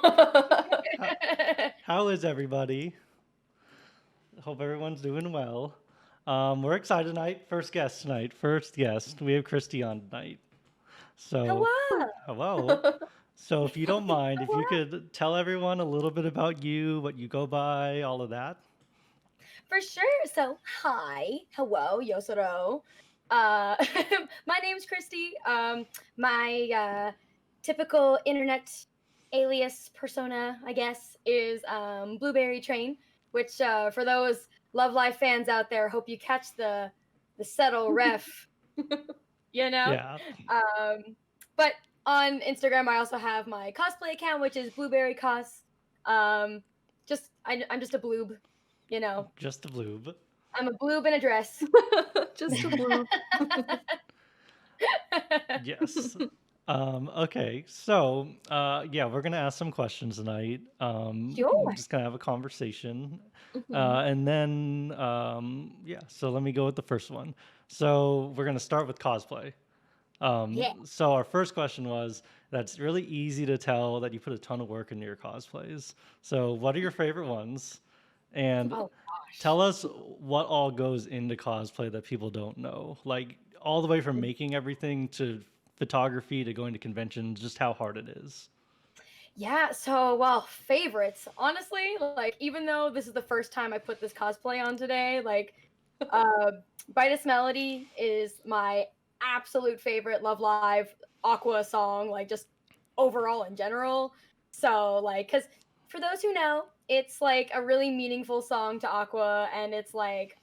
How, how is everybody? Hope everyone's doing well. We're excited tonight. First guest tonight. First guest. We have Christy on tonight. So, Hello. hello. So, if you don't mind, if you could tell everyone a little bit about you, what you go by, all of that. For sure. So, hi, hello, Yosoro. Uh, my name's Christy. My typical internet alias persona, I guess, is BlooberryTrain, which for those Love Live fans out there, hope you catch the subtle ref. you know. Yeah. Um, but on Instagram, I also have my cosplay account, which is Blueberry Cos. Um, I'm just a bloob, you know. Just the bloob. I'm a bloob in a dress. Just a blue. Yes. Okay, so yeah, we're gonna ask some questions tonight. Sure. Just gonna have a conversation, Mhm. and then yeah. So let me go with the first one. So we're gonna start with cosplay. Yeah. So our first question was that's really easy to tell that you put a ton of work into your cosplays. So what are your favorite ones? And Oh gosh. tell us what all goes into cosplay that people don't know. Like all the way from making everything to photography to going to conventions, just how hard it is. Yeah, so well, favorites. Honestly, like even though this is the first time I put this cosplay on today, like uh Brightest Melody is my absolute favorite Love Live Aqua song, like just overall in general. So like cuz for those who know, it's like a really meaningful song to Aqua and it's like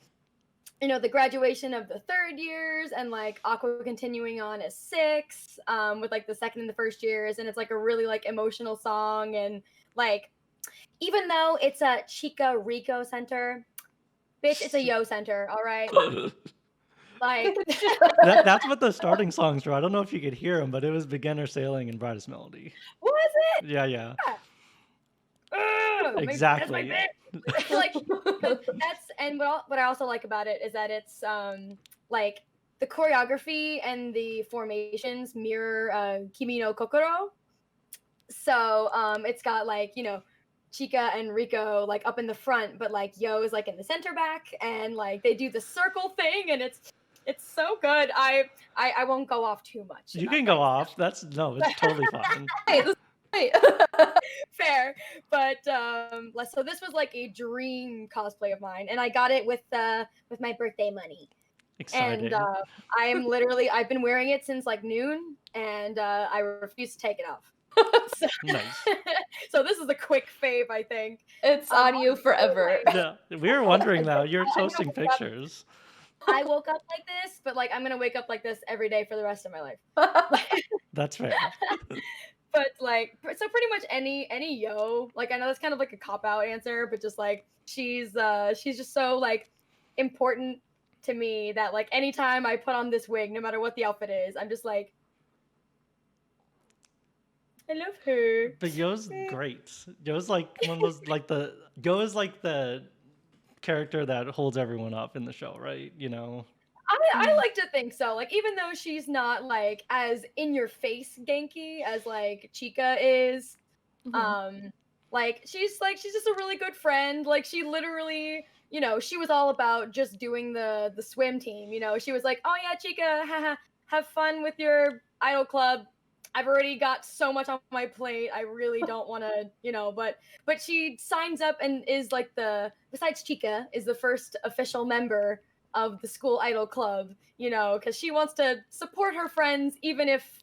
the graduation of the third years and like Aqua continuing on as six with like the second and the first years and it's like a really like emotional song and like even though it's a Chica Rico center, bitch, it's a Yo center, all right? Like That's what the starting songs were. I don't know if you could hear them, but it was Beginner Sailing and Brightest Melody. was it? Yeah, yeah, That's my exactly. bitch. Like 'cause that's and what I also like about it is that it's like the choreography and the formations mirror Kimi no Kokoro. So it's got like Chica and Rico like up in the front, but like Yo is like in the center back, and like they do the circle thing, and it's so good. I won't go off too much You about can go Brightest off. That's no, it's totally fine. Hey, this is great. Fair, but so this was like a dream cosplay of mine, and I got it with my birthday money, and Exciting. I've been wearing it since like noon, and I refuse to take it off. so, Nice. so this is a quick fave, I think. It's on you forever. Like, Yeah, we were wondering that. You're I'm gonna posting wake up. pictures. I woke up like this, but like I'm gonna wake up like this every day for the rest of my life. That's fair. But like so pretty much any Yo, like I know that's kind of like a cop out answer, but just like she's just so like important to me that like anytime I put on this wig, no matter what the outfit is, I'm just like I love her. But Yo's great. Yo's like one of those like the Yo is like the character that holds everyone up in the show, right? You know. I like to think so. Like even though she's not like as in your face Genki as like Chica is, Mhm. um like she's just a really good friend. Like she literally, she was all about just doing the swim team. She was like, "Oh yeah, Chica, haha, have fun with your idol club. I've already got so much on my plate. I really don't want to, but she signs up and is like besides Chica is the first official member of the school idol club, because she wants to support her friends even if,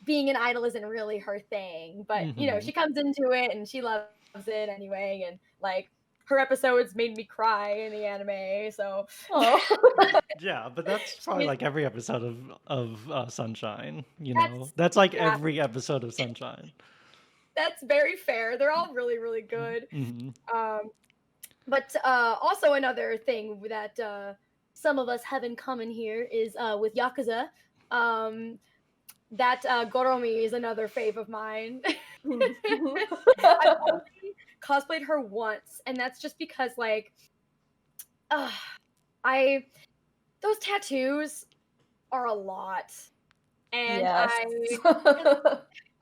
being an idol isn't really her thing. But, Hmm. she comes into it and she loves it anyway. And like her episodes made me cry in the anime. So Oh. Yeah, but that's probably she's like every episode of Sunshine. You know, that's that's like yeah, every episode of Sunshine. that's very fair. They're all really, really good. Hmm. Um, but also another thing that some of us have in common here is with Yakuza. Um, that Goromi is another fave of mine. I've only cosplayed her once, and that's just because like uh, I those tattoos are a lot, and Yes.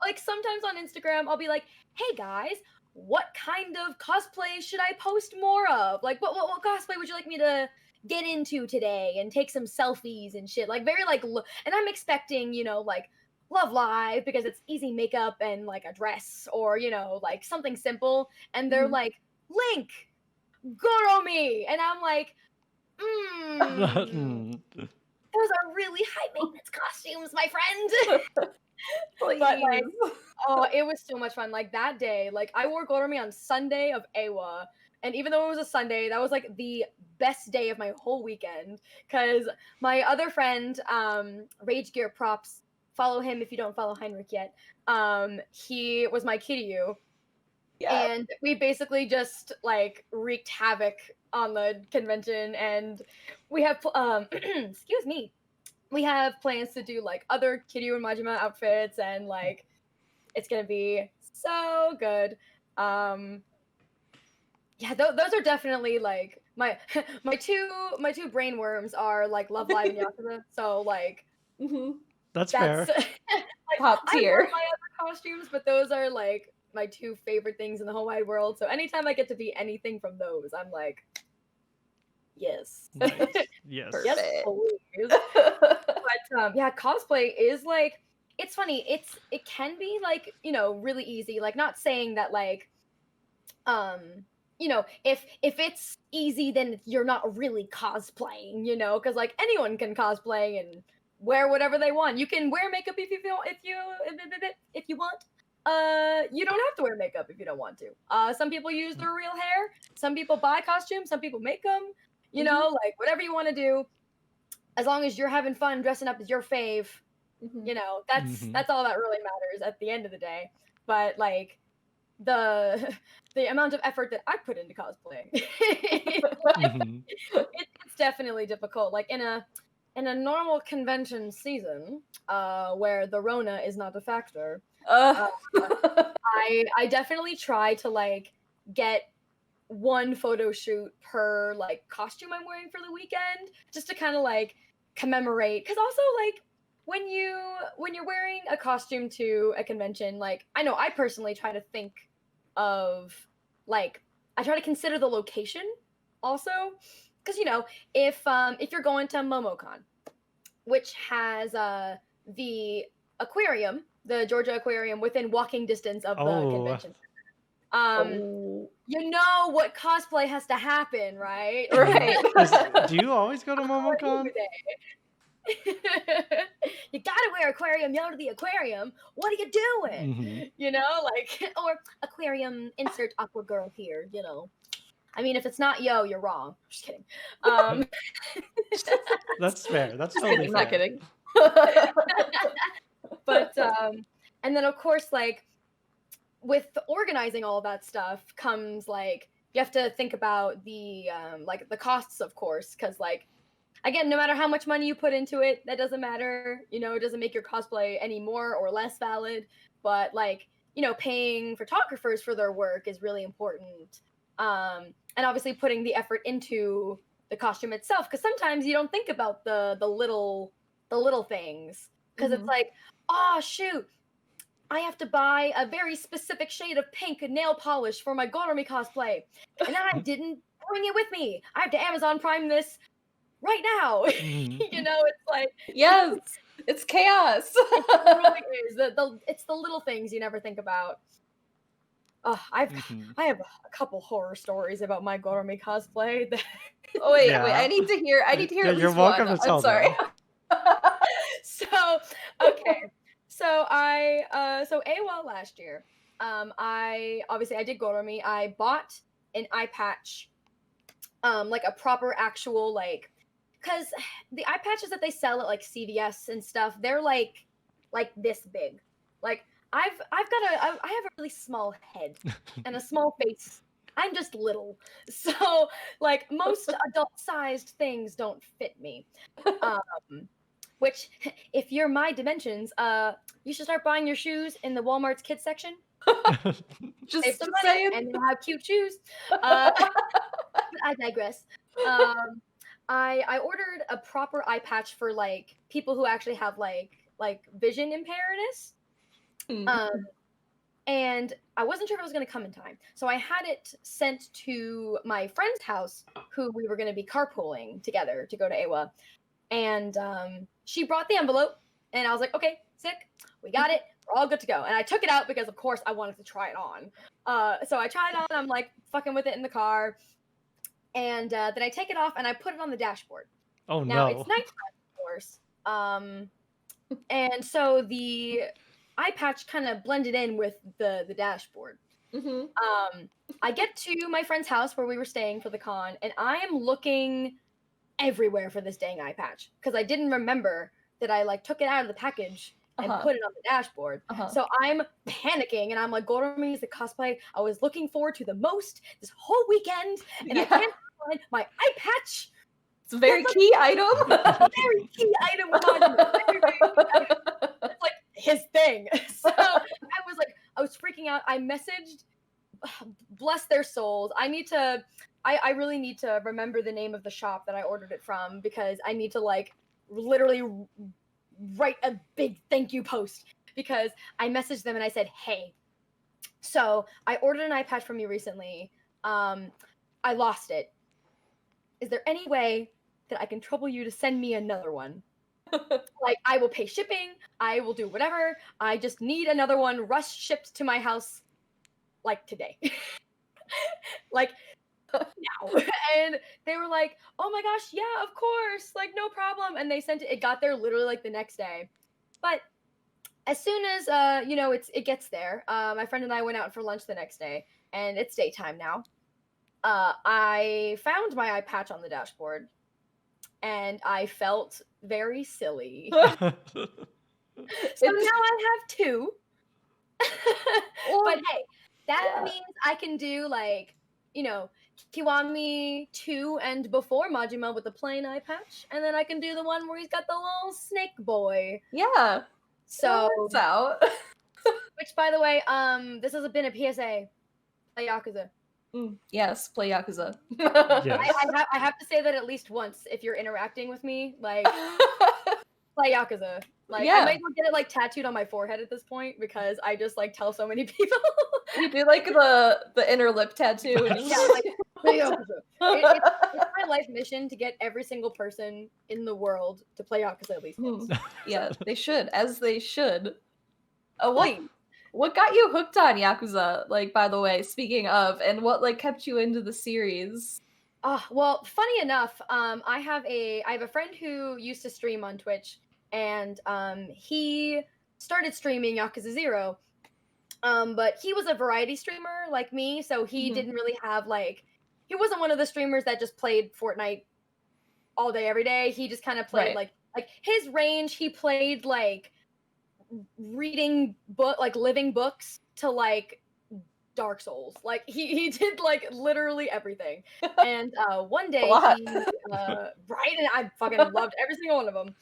like like sometimes on Instagram, I'll be like, hey guys, what kind of cosplay should I post more of? Like, what cosplay would you like me to get into today and take some selfies and shit? Like, very like, and I'm expecting, you know, like Love Live because it's easy makeup and like a dress or, you know, like something simple. And they're like, Link, Goromi. And I'm like, those are really high maintenance costumes, my friend. But like, oh, it was so much fun. Like that day, like I wore Goromi on Sunday of Awa, and even though it was a Sunday, that was like the best day of my whole weekend. Cause my other friend, Rage Gear Props, follow him if you don't follow Heinrich yet. He was my Kiryu. Yeah. And we basically just like wreaked havoc on the convention, and we have excuse me. We have plans to do like other Kiryu and Majima outfits, and like it's gonna be so good. Yeah, those are definitely like my my two brain worms are like Love Live and Yakuza. So like that's fair. like, Top tier. I love my other costumes, but those are like my two favorite things in the whole wide world. So anytime I get to be anything from those, I'm like, yes. Nice. Yes. Yes, please. But yeah, cosplay is like, it's funny. It can be like, you know, really easy. Like, not saying that like, you know, if it's easy, then you're not really cosplaying, you know, because like anyone can cosplay and wear whatever they want. You can wear makeup if you want. You don't have to wear makeup if you don't want to. Some people use their real hair. Some people buy costumes. Some people make them. You know, like whatever you want to do, as long as you're having fun dressing up as your fave, you know, that's all that really matters at the end of the day. But like the amount of effort that I put into cosplay, it's definitely difficult. Like in a normal convention season, where the Rona is not a factor, I definitely try to like get one photo shoot per like costume I'm wearing for the weekend, just to kind of like commemorate. Because also like when you're wearing a costume to a convention, like I know I personally try to think of like, I try to consider the location also, because you know, if you're going to MomoCon, which has the aquarium, the Georgia Aquarium, within walking distance of the convention. You know what cosplay has to happen, right? Right. Do you always go to MomoCon? You gotta wear aquarium, yo to the aquarium. What are you doing? You know, like, or aquarium, insert aqua girl here, you know. I mean, if it's not yo, you're wrong. Just kidding. That's fair. That's totally fair. Not kidding. But and then of course, like with organizing all of that stuff comes like, you have to think about the like the costs, of course, because like, again, no matter how much money you put into it, that doesn't matter. You know, it doesn't make your cosplay any more or less valid. But like, you know, paying photographers for their work is really important. And obviously putting the effort into the costume itself, because sometimes you don't think about the little things, because it's like, oh shoot, I have to buy a very specific shade of pink nail polish for my Goromi cosplay, and I didn't bring it with me. I have to Amazon Prime this right now. You know, it's like, yes, it's chaos. It really is. It's the little things you never think about. Oh, I have a couple horror stories about my Goromi cosplay. Oh wait, I need to hear. I need to hear at least you're welcome one. to tell I'm sorry. So okay, so so AWOL last year, I did Goromi. I bought an eye patch, like a proper actual like, because the eye patches that they sell at like CVS and stuff, they're like this big. Like I have a really small head and a small face. I'm just little, so like most adult-sized things don't fit me. Which, if you're my dimensions, you should start buying your shoes in the Walmart's kids section. Just save some money, saying. and you'll have cute shoes. I digress. I ordered a proper eye patch for like people who actually have like vision impairness. And I wasn't sure if it was going to come in time. So I had it sent to my friend's house, who we were going to be carpooling together to go to AWA. And she brought the envelope, and I was like, okay, sick. We got it. We're all good to go. And I took it out because, of course, I wanted to try it on. So I tried it on. I'm like fucking with it in the car. And then I take it off, and I put it on the dashboard. Oh, now, no. It's nighttime, of course. And so the eye patch kind of blended in with the dashboard. I get to my friend's house where we were staying for the con, and I am looking everywhere for this dang eye patch because I didn't remember that I like took it out of the package and put it on the dashboard. So I'm panicking, and I'm like, Goro is the cosplay I was looking forward to the most this whole weekend, and I can't find my eye patch. It's a very key item. Very key item. It's like his thing. So I was freaking out. I messaged, bless their souls. I really need to remember the name of the shop that I ordered it from because I need to like literally write a big thank you post because I messaged them and I said, hey, so I ordered an eye patch from you recently. I lost it. Is there any way that I can trouble you to send me another one? Like, I will pay shipping. I will do whatever. I just need another one rush shipped to my house, like, today. Like, now. And they were like, oh my gosh, yeah, of course. Like, no problem. And they sent it. It got there literally, like, the next day. But as soon as, it gets there, my friend and I went out for lunch the next day. And it's daytime now. I found my eye patch on the dashboard. And I felt very silly. So now I have two. But hey, that means I can do like, Kiwami 2 and before Majima with the plain eye patch. And then I can do the one where he's got the little snake boy. Yeah. So it's out. Which by the way, this has been a PSA. A Yakuza. Yes, play Yakuza. Yes. I have to say that at least once if you're interacting with me, like play Yakuza. Like I might as well get it like tattooed on my forehead at this point because I just like tell so many people. You do like the inner lip tattoo. And yeah, like play Yakuza. It's my life mission to get every single person in the world to play Yakuza at least once. Yeah, they should, as they should. What got you hooked on Yakuza, like, by the way, speaking of, and what, like, kept you into the series? Well, funny enough, I have a friend who used to stream on Twitch, and he started streaming Yakuza 0, but he was a variety streamer like me, so he didn't really have, like, he wasn't one of the streamers that just played Fortnite all day, every day. He just kind of played, like his range, he played, like, reading living books to like Dark Souls. Like he did like literally everything. And one day he and I fucking loved every single one of them.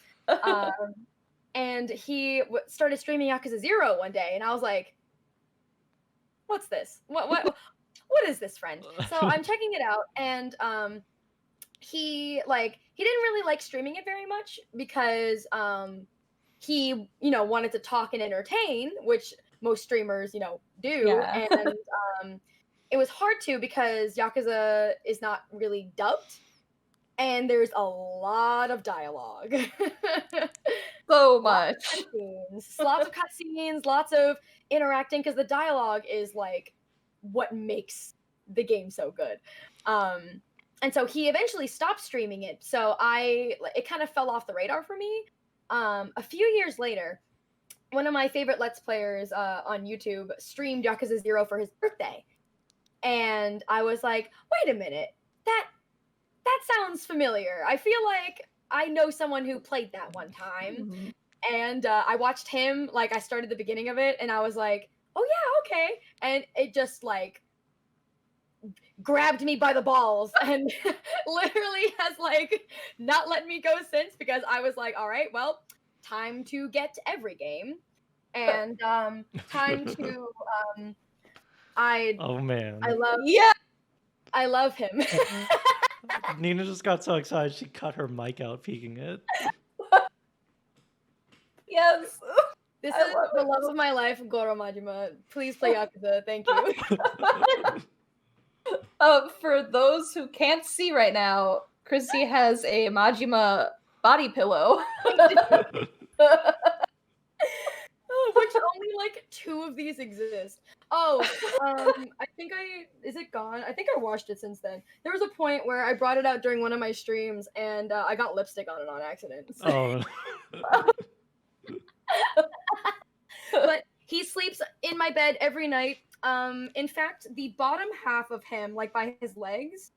And he started streaming Yakuza 0 one day, and I was like, what's this? What is this, friend? So I'm checking it out, and he didn't really like streaming it very much because he, wanted to talk and entertain, which most streamers, do. Yeah. And it was hard to because Yakuza is not really dubbed, and there's a lot of dialogue. So much. Lots of cutscenes, lots of interacting, because the dialogue is like what makes the game so good. And so he eventually stopped streaming it. So it kind of fell off the radar for me. A few years later, one of my favorite Let's Players on YouTube streamed Yakuza 0 for his birthday. And I was like, wait a minute, that sounds familiar. I feel like I know someone who played that one time. Mm-hmm. And I watched him, like I started the beginning of it, and I was like, oh yeah, okay. And it just like grabbed me by the balls and literally has like not let me go since, because I was like, all right, well, time to get every game, and time to oh man, I love him. Nina just got so excited she cut her mic out peeking it. Yes. This I is love the it. love of my life, Goro Majima. Please play Yakuza. Thank you. For those who can't see right now, Christy has a Majima body pillow. Which only like 2 of these exist. Oh, I think is it gone? I think I washed it since then. There was a point where I brought it out during one of my streams and I got lipstick on it on accident. So. Oh. But he sleeps in my bed every night. In fact, the bottom half of him, like by his legs,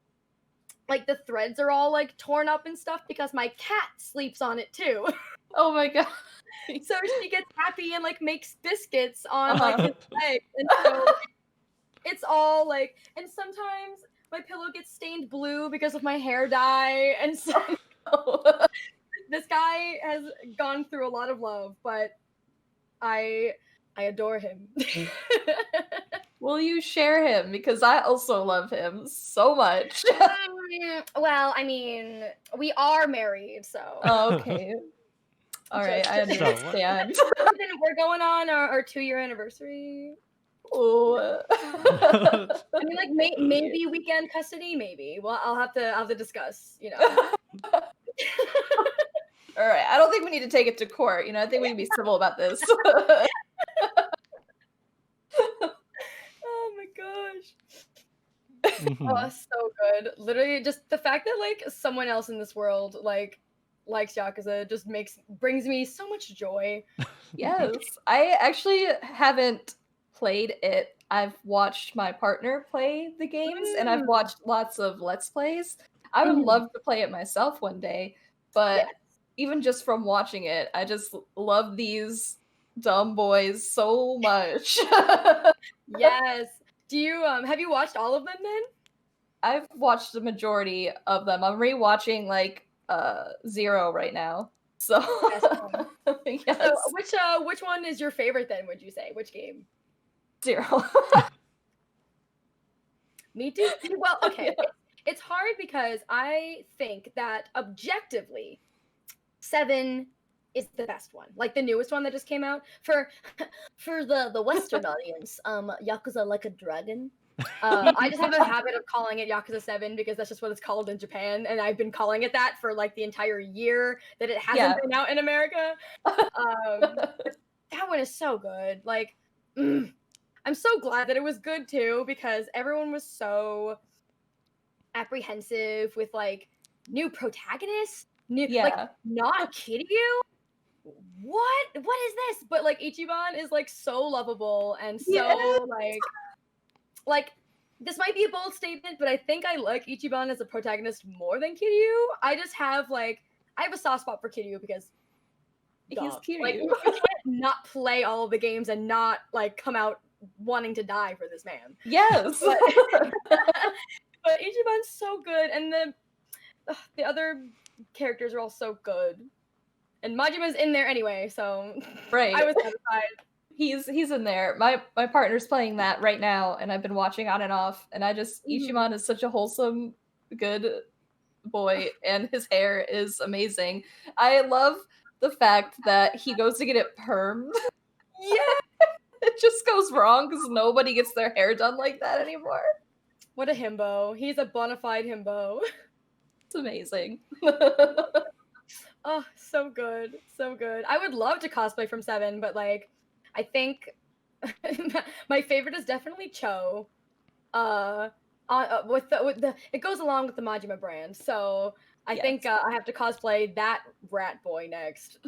like the threads are all like torn up and stuff because my cat sleeps on it too. Oh my god. So she gets happy and like makes biscuits on like his legs, and so it's all like. And sometimes my pillow gets stained blue because of my hair dye, and so this guy has gone through a lot of love, but I adore him. Will you share him? Because I also love him so much. Well, I mean, we are married, so. Oh, okay. All right, I understand. We're going on our 2-year anniversary. Oh. I mean, like maybe weekend custody, maybe. Well, I'll have to discuss. You know. All right, I don't think we need to take it to court. You know, I think we need to be civil about this. Oh my gosh. Oh, so good. Literally, just the fact that like someone else in this world like likes Yakuza just brings me so much joy. Yes, I actually haven't played it. I've watched my partner play the games, and I've watched lots of Let's Plays. I would love to play it myself one day, but even just from watching it, I just love these dumb boys so much. Yes. Do you have you watched all of them then? I've watched the majority of them. I'm rewatching like Zero right now. So yes. So which one is your favorite then, would you say? Which game? Zero. Me too. Well, okay. It's hard because I think that objectively 7 is the best one. Like the newest one that just came out. For the Western audience, Yakuza Like a Dragon. I just have a habit of calling it Yakuza 7 because that's just what it's called in Japan, and I've been calling it that for like the entire year that it hasn't been out in America. That one is so good. Like, I'm so glad that it was good too, because everyone was so apprehensive with like new protagonists, like not Kiryu. What is this? But like Ichiban is like so lovable and so like this might be a bold statement, but I think I like Ichiban as a protagonist more than Kiryu. I just have like I have a soft spot for Kiryu because he's Kiryu. Like you can't not play all of the games and not like come out wanting to die for this man. Yes. But Ichiban's so good, and the other characters are all so good. And Majima's in there anyway, so I was satisfied. He's in there. My partner's playing that right now, and I've been watching on and off. And I just Ichiban is such a wholesome, good boy, and his hair is amazing. I love the fact that he goes to get it permed. Yeah, it just goes wrong because nobody gets their hair done like that anymore. What a himbo! He's a bona fide himbo. It's amazing. Oh, so good, so good. I would love to cosplay from 7, but like, I think my favorite is definitely Cho. With the it goes along with the Majima brand, so I think I have to cosplay that rat boy next.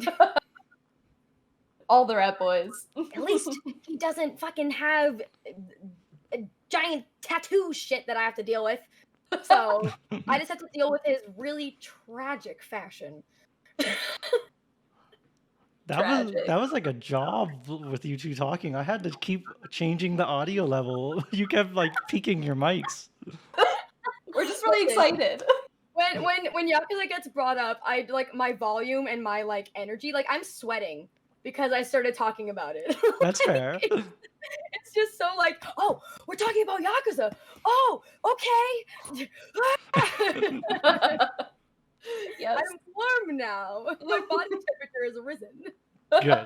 All the rat boys. At least he doesn't fucking have a giant tattoo shit that I have to deal with. So I just have to deal with his really tragic fashion. That was like a job with you two talking. I had to keep changing the audio level. You kept like peaking your mics. We're just really excited. When Yakuza gets brought up, I like my volume and my like energy. Like I'm sweating because I started talking about it. That's fair. It's just so like, oh, we're talking about Yakuza. Oh, okay. Yes. I'm warm now. My body temperature has risen. Good.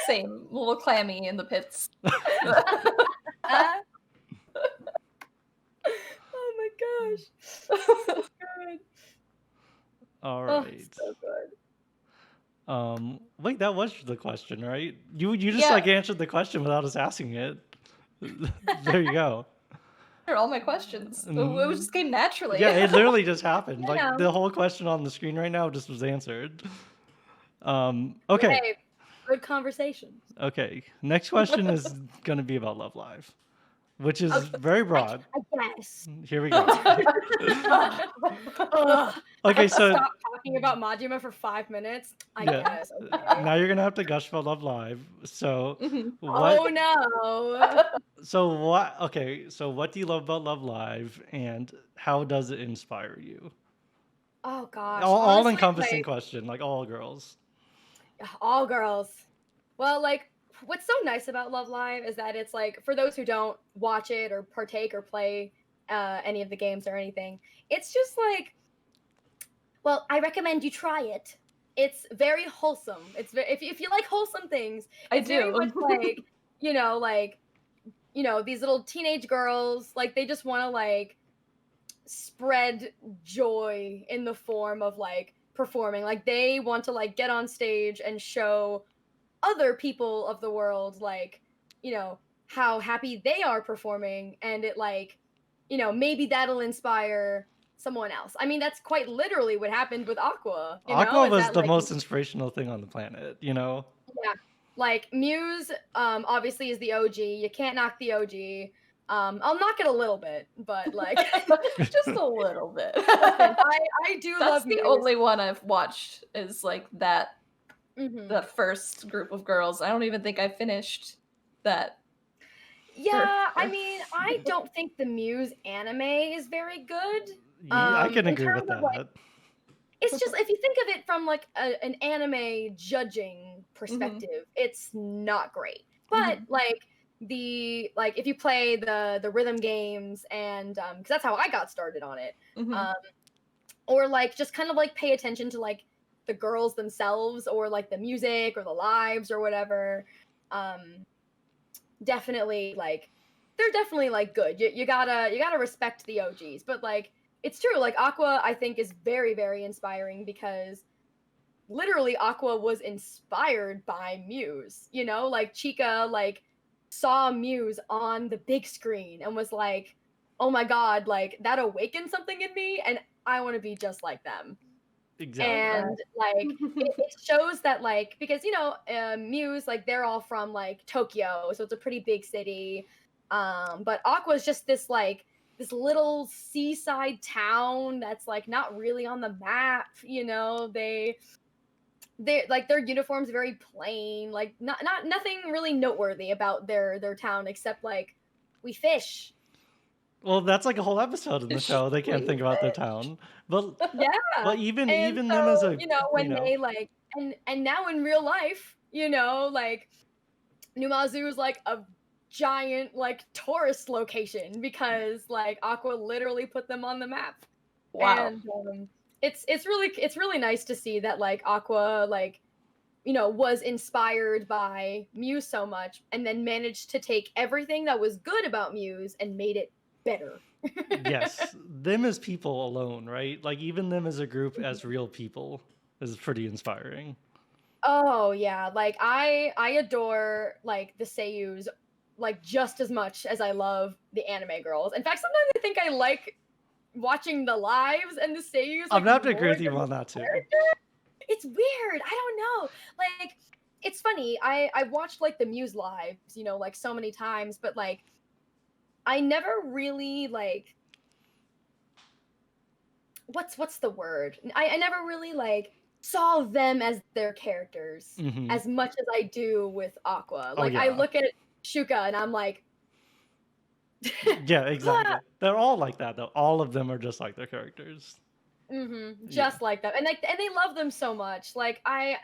Same, a little clammy in the pits. Oh my gosh. So good. All Oh, right. so good. Wait, that was the question, right? You just Yeah. like answered the question without us asking it. There you go. They're all my questions. It just came naturally. Yeah, it literally just happened. Like Yeah. the whole question on the screen right now just was answered. Okay. Hey, good conversation. Okay. Next question is gonna be about Love Live, which is very broad. I guess. Here we go. Ugh. Okay, so Stop talking about Majima for 5 minutes. I Yeah. guess. Okay. now you're gonna have to gush about Love Live. So Mhm. what? Oh no. So what do you love about Love Live, and how does it inspire you? Oh gosh. All Honestly, encompassing like, question, like all girls. all girls. Well, like, what's so nice about Love Live is that it's like, for those who don't watch it or partake or play any of the games or anything, it's just like, well, I recommend you try it. It's very wholesome. If you like wholesome things, I it's very do. much like, these little teenage girls, like they just want to like spread joy in the form of like performing. Like they want to like get on stage and show other people of the world like, how happy they are performing, and it like, maybe that'll inspire someone else. I mean, that's quite literally what happened with Aqua, Aqua is was that the like, most inspirational thing on the planet, you know? yeah, like Muse obviously is the OG. You can't knock the OG. I'll knock it a little bit, but like Just a little bit. listen, I do That's love the Muse. only one I've watched is like that, Mhm. the first group of girls. I don't even think I finished that. Yeah, I mean, I don't think the Muse anime is very good. I can In agree with terms of like, that. it's just, if you think of it from like an anime judging perspective, it's not great. But like if you play the rhythm games, and because that's how I got started on it, or like just kind of like pay attention to like the girls themselves, or like the music or the lives or whatever. Definitely like, they're definitely like good. You gotta respect the OGs, but like, it's true, like Aqua I think is very, very inspiring, because literally Aqua was inspired by Muse, like Chica like saw Muse on the big screen and was like, oh my god, like that awakened something in me and I want to be just like them. Exactly. And like it shows that, like, because Muse, like they're all from like Tokyo, so it's a pretty big city, but Aqua's just this little seaside town that's like not really on the map. They like, their uniforms very plain, like nothing really noteworthy about their town, except like, we fish. Well, that's like a whole episode in the show. They can't think about their town. But Yeah. but even And them as so, a when they like, and now in real life, like Numazu is like a giant like tourist location, because like Aqua literally put them on the map. Wow. And it's really nice to see that like Aqua like, was inspired by Muse so much, and then managed to take everything that was good about Muse and made it better. yes, them as people alone, right? Like even them as a group, as real people, is pretty inspiring. Oh yeah, like I adore like the seiyus like just as much as I love the anime girls. In fact, sometimes I think I like watching the lives and the seiyus. I'm Like, gonna have to agree more with you than on the that too. character. It's weird. I don't know. Like, it's funny. I watched like the Muse lives, like so many times, but like I never really like, what's the word? I never really like saw them as their characters Mhm. as much as I do with Aqua. Oh, Like, I yeah. look at Shuka and I'm like, Yeah, exactly. They're all like that though. All of them are just like their characters. just like that, and like, and they love them so much. Like I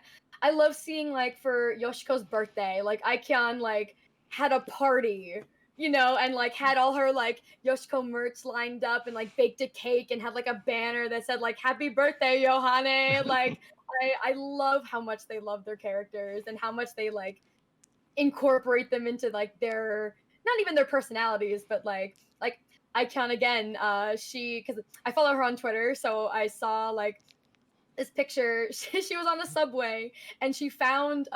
love seeing, like, for Yoshiko's birthday, like Aikion like had a party, and like had all her like Yoshiko merch lined up, and like baked a cake and had like a banner that said like "Happy Birthday, Yohane." Like I love how much they love their characters, and how much they like incorporate them into like their, not even their personalities, but like Icon again. She, because I follow her on Twitter, so I saw like this picture. She was on a subway and she found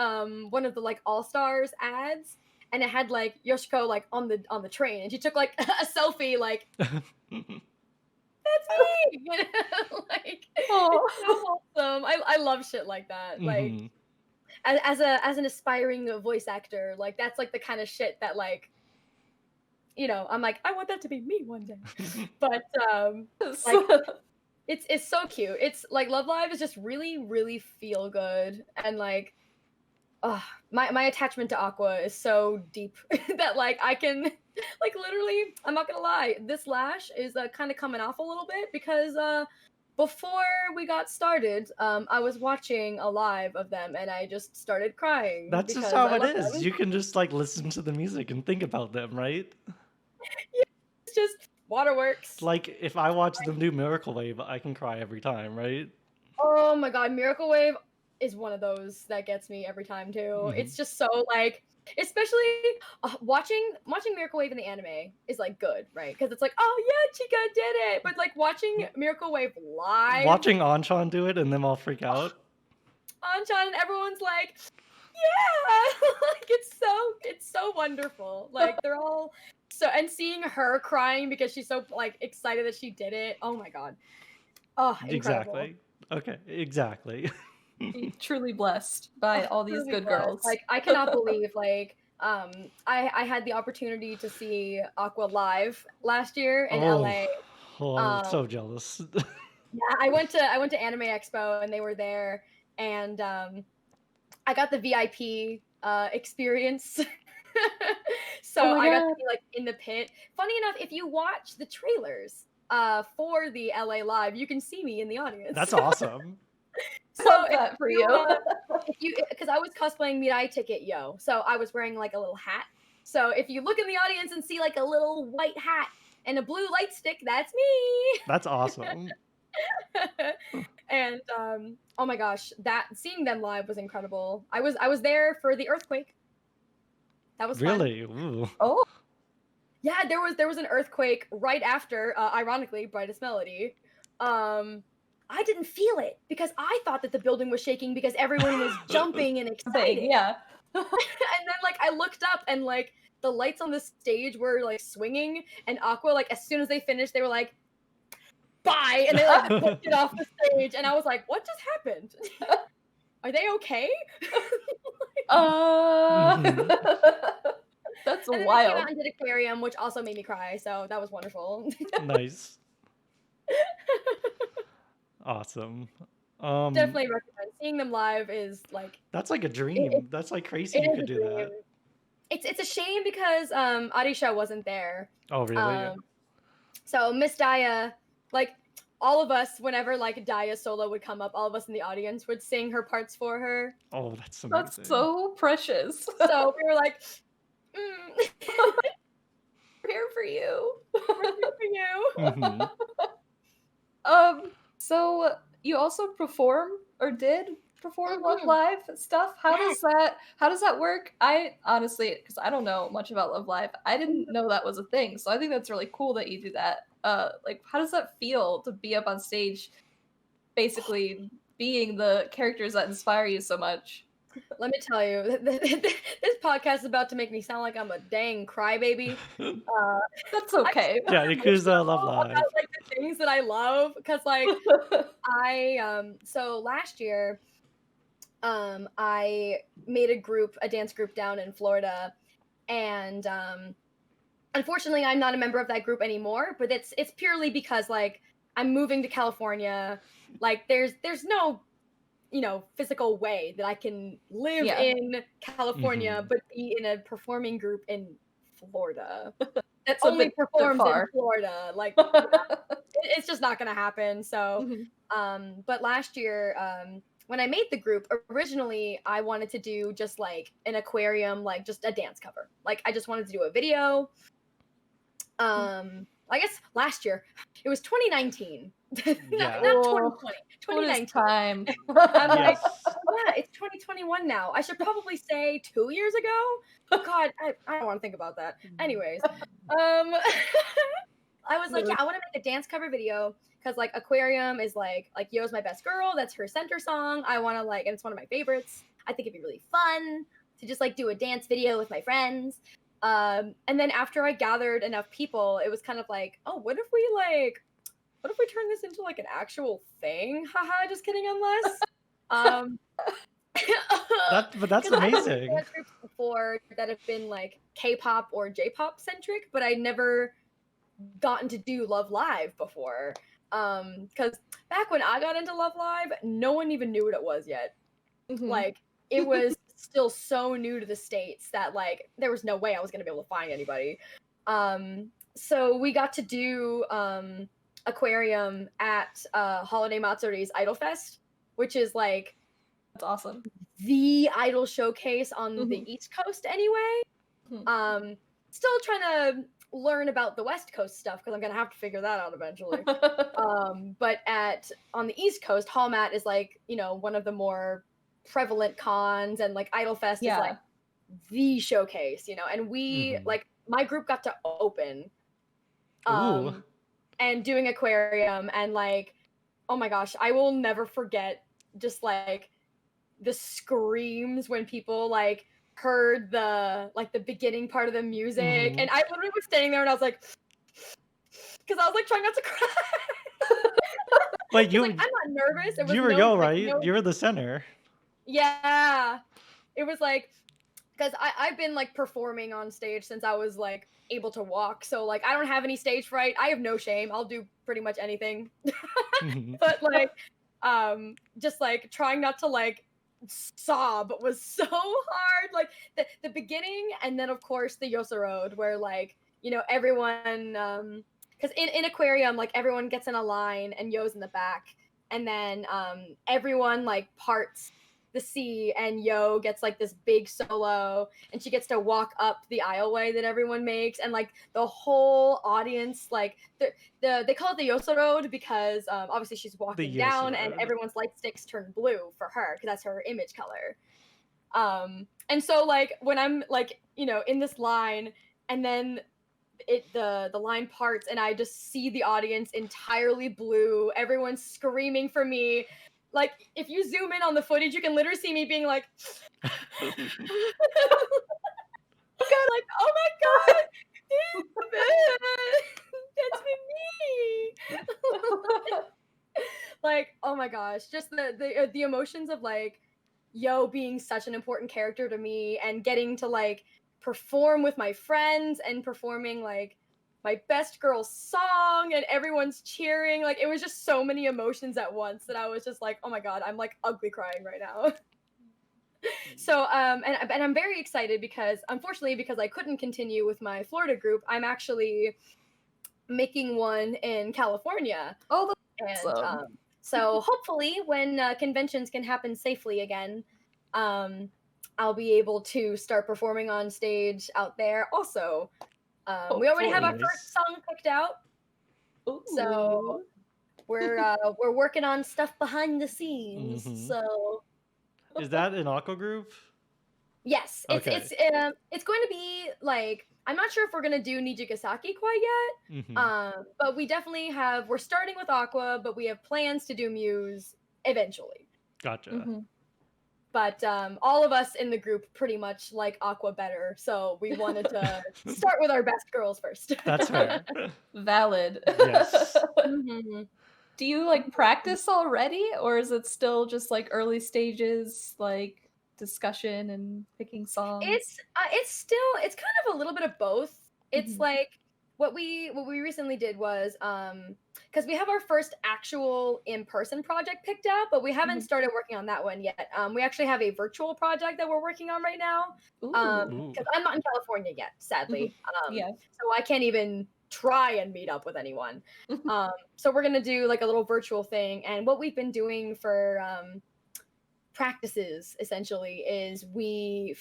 one of the like All Stars ads, and it had like Yoshiko like on the train, and she took like a selfie like that's me. You know? Like it's so wholesome. I love shit like that. Like as an aspiring voice actor, like that's like the kind of shit that like, you know, I'm like, I want that to be me one day. But like it's so cute. It's like Love Live is just really, really feel good, and like, my attachment to Aqua is so deep that like I can like literally, I'm not gonna lie, this lash is kind of coming off a little bit because before we got started, I was watching a live of them and I just started crying. That's just because how I it love is. them. You can just like listen to the music and think about them, right? It's just waterworks. Like if I watch them do Miracle Wave, I can cry every time, right? Oh my god, Miracle Wave is one of those that gets me every time too. It's just so like, especially watching Miracle Wave in the anime is like good, right? Because it's like, oh yeah, Chica did it. But like watching Miracle Wave live, Watching Anshan do it and then I'll freak out. Anshan and everyone's like, yeah, like it's so wonderful. Like they're all so, and seeing her crying because she's so like excited that she did it. Oh my god. Oh, incredible. Exactly. Okay, exactly. Truly blessed by all these Truly good blessed. girls. Like I cannot believe like I had the opportunity to see Aqua live last year in LA. Oh, I'm so jealous. Yeah, I went to Anime Expo and they were there, and I got the VIP experience. So I got to be like in the pit. Funny enough, if you watch the trailers for the LA live, you can see me in the audience. That's awesome. So Love that for you. Because I was cosplaying Mirai Ticket Yo, so I was wearing like a little hat. So if you look in the audience and see like a little white hat and a blue light stick, that's me. That's awesome. And oh my gosh, that seeing them live was incredible. I was there for the earthquake. That was fun. Really? Ooh. Oh, Yeah, there was an earthquake right after, ironically, Brightest Melody. I didn't feel it because I thought that the building was shaking because everyone was jumping and excited. yeah. And then like I looked up and like the lights on the stage were like swinging, and Aqua, like as soon as they finished, they were like, bye, and they like booked it off the stage, and I was like, what just happened? Are they okay? That's and then wild. They came out and did Aquarium, which also made me cry, so that was wonderful. Nice. Awesome. Definitely recommend. Seeing them live is like, that's like a dream. That's like crazy you could do that. It's a shame because Arisha wasn't there. Oh really? So Miss Daya, like all of us, whenever like Daya solo would come up, all of us in the audience would sing her parts for her. Oh, that's amazing. That's so precious. So we were like, we're here for you. we're here for you. So you also perform or did perform Love Mhm. Live stuff? How Yes. does that work? I honestly, because I don't know much about Love Live, I didn't know that was a thing. So I think that's really cool that you do that. Like how does that feel to be up on stage, basically being the characters that inspire you so much? Let me tell you, this podcast is about to make me sound like I'm a dang crybaby. That's okay. Yeah, Yakuza Love Live. About, like the things that I love, because like so last year, I made a dance group down in Florida, and unfortunately, I'm not a member of that group anymore. But it's purely because like I'm moving to California. Like there's no physical way that I can live in California but be in a performing group in Florida that only performs in Florida. Like it's just not gonna happen. So but last year, when I made the group, originally I wanted to do just like an aquarium, like just a dance cover. Like I just wanted to do a video. I guess last year, it was 2019. not Yeah. 2020, What 2019. is time? I'm like, Yes. yeah, it's 2021 now. I should probably say 2 years ago. God, I don't want to think about that. Anyways, I was like, yeah, I want to make a dance cover video because like Aquarium is like Yo's my best girl. That's her center song. I want to like, and it's one of my favorites. I think it'd be really fun to just like do a dance video with my friends. And then after I gathered enough people, it was kind of like, oh, what if we turn this into like an actual thing? Haha, just kidding, unless. But that's 'Cause I've done amazing. dance groups before that have been like K-pop or J-pop centric, but I never gotten to do Love Live before. Because back when I got into Love Live, no one even knew what it was yet. Like it was still so new to the States that like there was no way I was gonna be able to find anybody. So we got to do Aquarium at Holiday Matsuri's Idol Fest, which is like That's awesome. the idol showcase on the East Coast anyway. Still trying to learn about the West Coast stuff because I'm gonna have to figure that out eventually. But on the East Coast, Hallmat is like, you know, one of the more prevalent cons, and like Idol Fest is like the showcase, you know, and we like my group got to open Ooh. and doing Aquarium, and like, oh my gosh, I will never forget just the screams when people like heard the beginning part of the music, and I literally was standing there and I was like, because I was like trying not to cry. Wait, like, I'm not nervous. It was you were no, Yo, like, right? no... You were the center. Yeah, it was like, because I've been like performing on stage since I was like able to walk, so like I don't have any stage fright. I have no shame. I'll do pretty much anything. But like just like trying not to like sob was so hard. Like the beginning, and then of course the Yosa Road, where like, you know, everyone because in Aquarium, like everyone gets in a line and Yo's in the back, and then everyone like parts the sea, and Yo gets like this big solo, and she gets to walk up the aisleway that everyone makes, and like the whole audience, like they call it the Yosa Road because obviously she's walking down, and everyone's light sticks turn blue for her because that's her image color. And so like when I'm like, you know, in this line, and then the line parts, and I just see the audience entirely blue, everyone's screaming for me. Like, if you zoom in on the footage, you can literally see me being like, like, oh my god, that's me. Like, oh my gosh, just the emotions of like Yo being such an important character to me, and getting to like perform with my friends, and performing like my best girl song, and everyone's cheering. Like, it was just so many emotions at once that I was just like, oh my god, I'm like ugly crying right now. So and I'm very excited because unfortunately, because I couldn't continue with my Florida group, I'm actually making one in California. Oh, that's and awesome. So hopefully when conventions can happen safely again, I'll be able to start performing on stage out there also. We already have our first song picked out. Ooh. So we're working on stuff behind the scenes. So is that an aqua group? Yes, it's going to be like, I'm not sure if we're gonna do Nijigasaki quite yet. But we definitely we're starting with Aqua, but we have plans to do Muse eventually. Gotcha. But all of us in the group pretty much like Aqua better, so we wanted to start with our best girls first. That's fair. Valid. Yes. Do you like practice already, or is it still just like early stages, like discussion and picking songs? It's kind of a little bit of both. It's like what we recently did was because we have our first actual in-person project picked out, but we haven't started working on that one yet. We actually have a virtual project that we're working on right now. Because I'm not in California yet, sadly. So I can't even try and meet up with anyone. So we're gonna do like a little virtual thing, and what we've been doing for practices essentially is we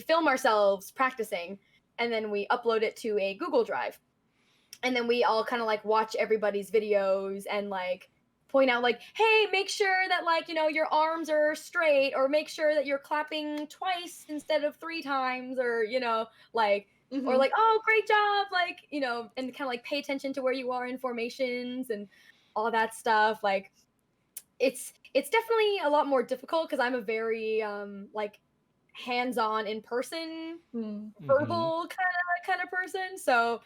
film ourselves practicing, and then we upload it to a Google Drive. and then we all kind of like watch everybody's videos and like point out like, hey, make sure that like, you know, your arms are straight, or make sure that you're clapping twice instead of 3 times, or, you know, like, or like, oh, great job, like, you know, and kind of like pay attention to where you are in formations and all that stuff. Like, it's definitely a lot more difficult because I'm a very like hands-on in person verbal kind of person. So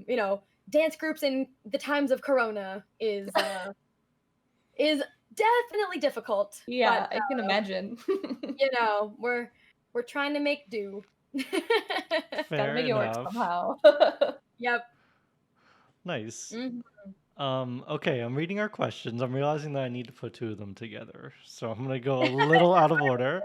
you know, dance groups in the times of Corona is definitely difficult. Yeah, But I can imagine. you know, we're trying to make do. Gotta Fair make it work enough. somehow. Yep. Nice. Mhm. Okay, I'm reading our questions. I'm realizing that I need to put 2 of them together. So I'm gonna go a little out of order.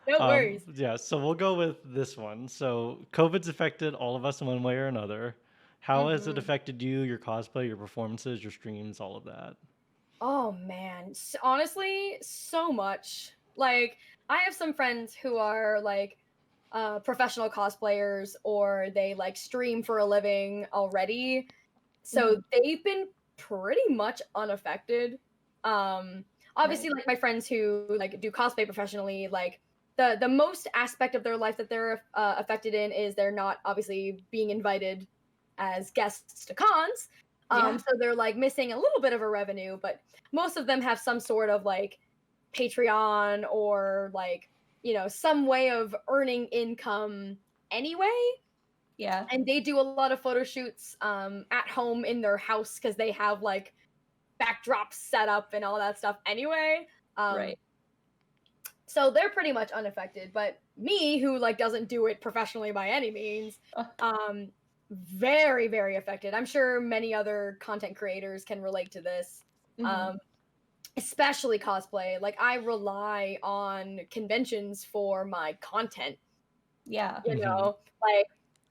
No worries. Yeah, so we'll go with this one. So COVID's affected all of us in one way or another. How has it affected you, your cosplay, your performances, your streams, all of that? Oh man, honestly, so much. Like, I have some friends who are like professional cosplayers, or they like stream for a living already. So they've been pretty much unaffected. Obviously, like my friends who like do cosplay professionally, like the most aspect of their life that they're affected in is they're not obviously being invited as guests to cons. So they're like missing a little bit of a revenue, but most of them have some sort of like Patreon, or like, you know, some way of earning income anyway. Yeah. And they do a lot of photo shoots at home in their house because they have like backdrops set up and all that stuff anyway. Right. So they're pretty much unaffected. But me, who like doesn't do it professionally by any means, very, very affected. I'm sure many other content creators can relate to this. Especially cosplay. Like, I rely on conventions for my content. Yeah. You know,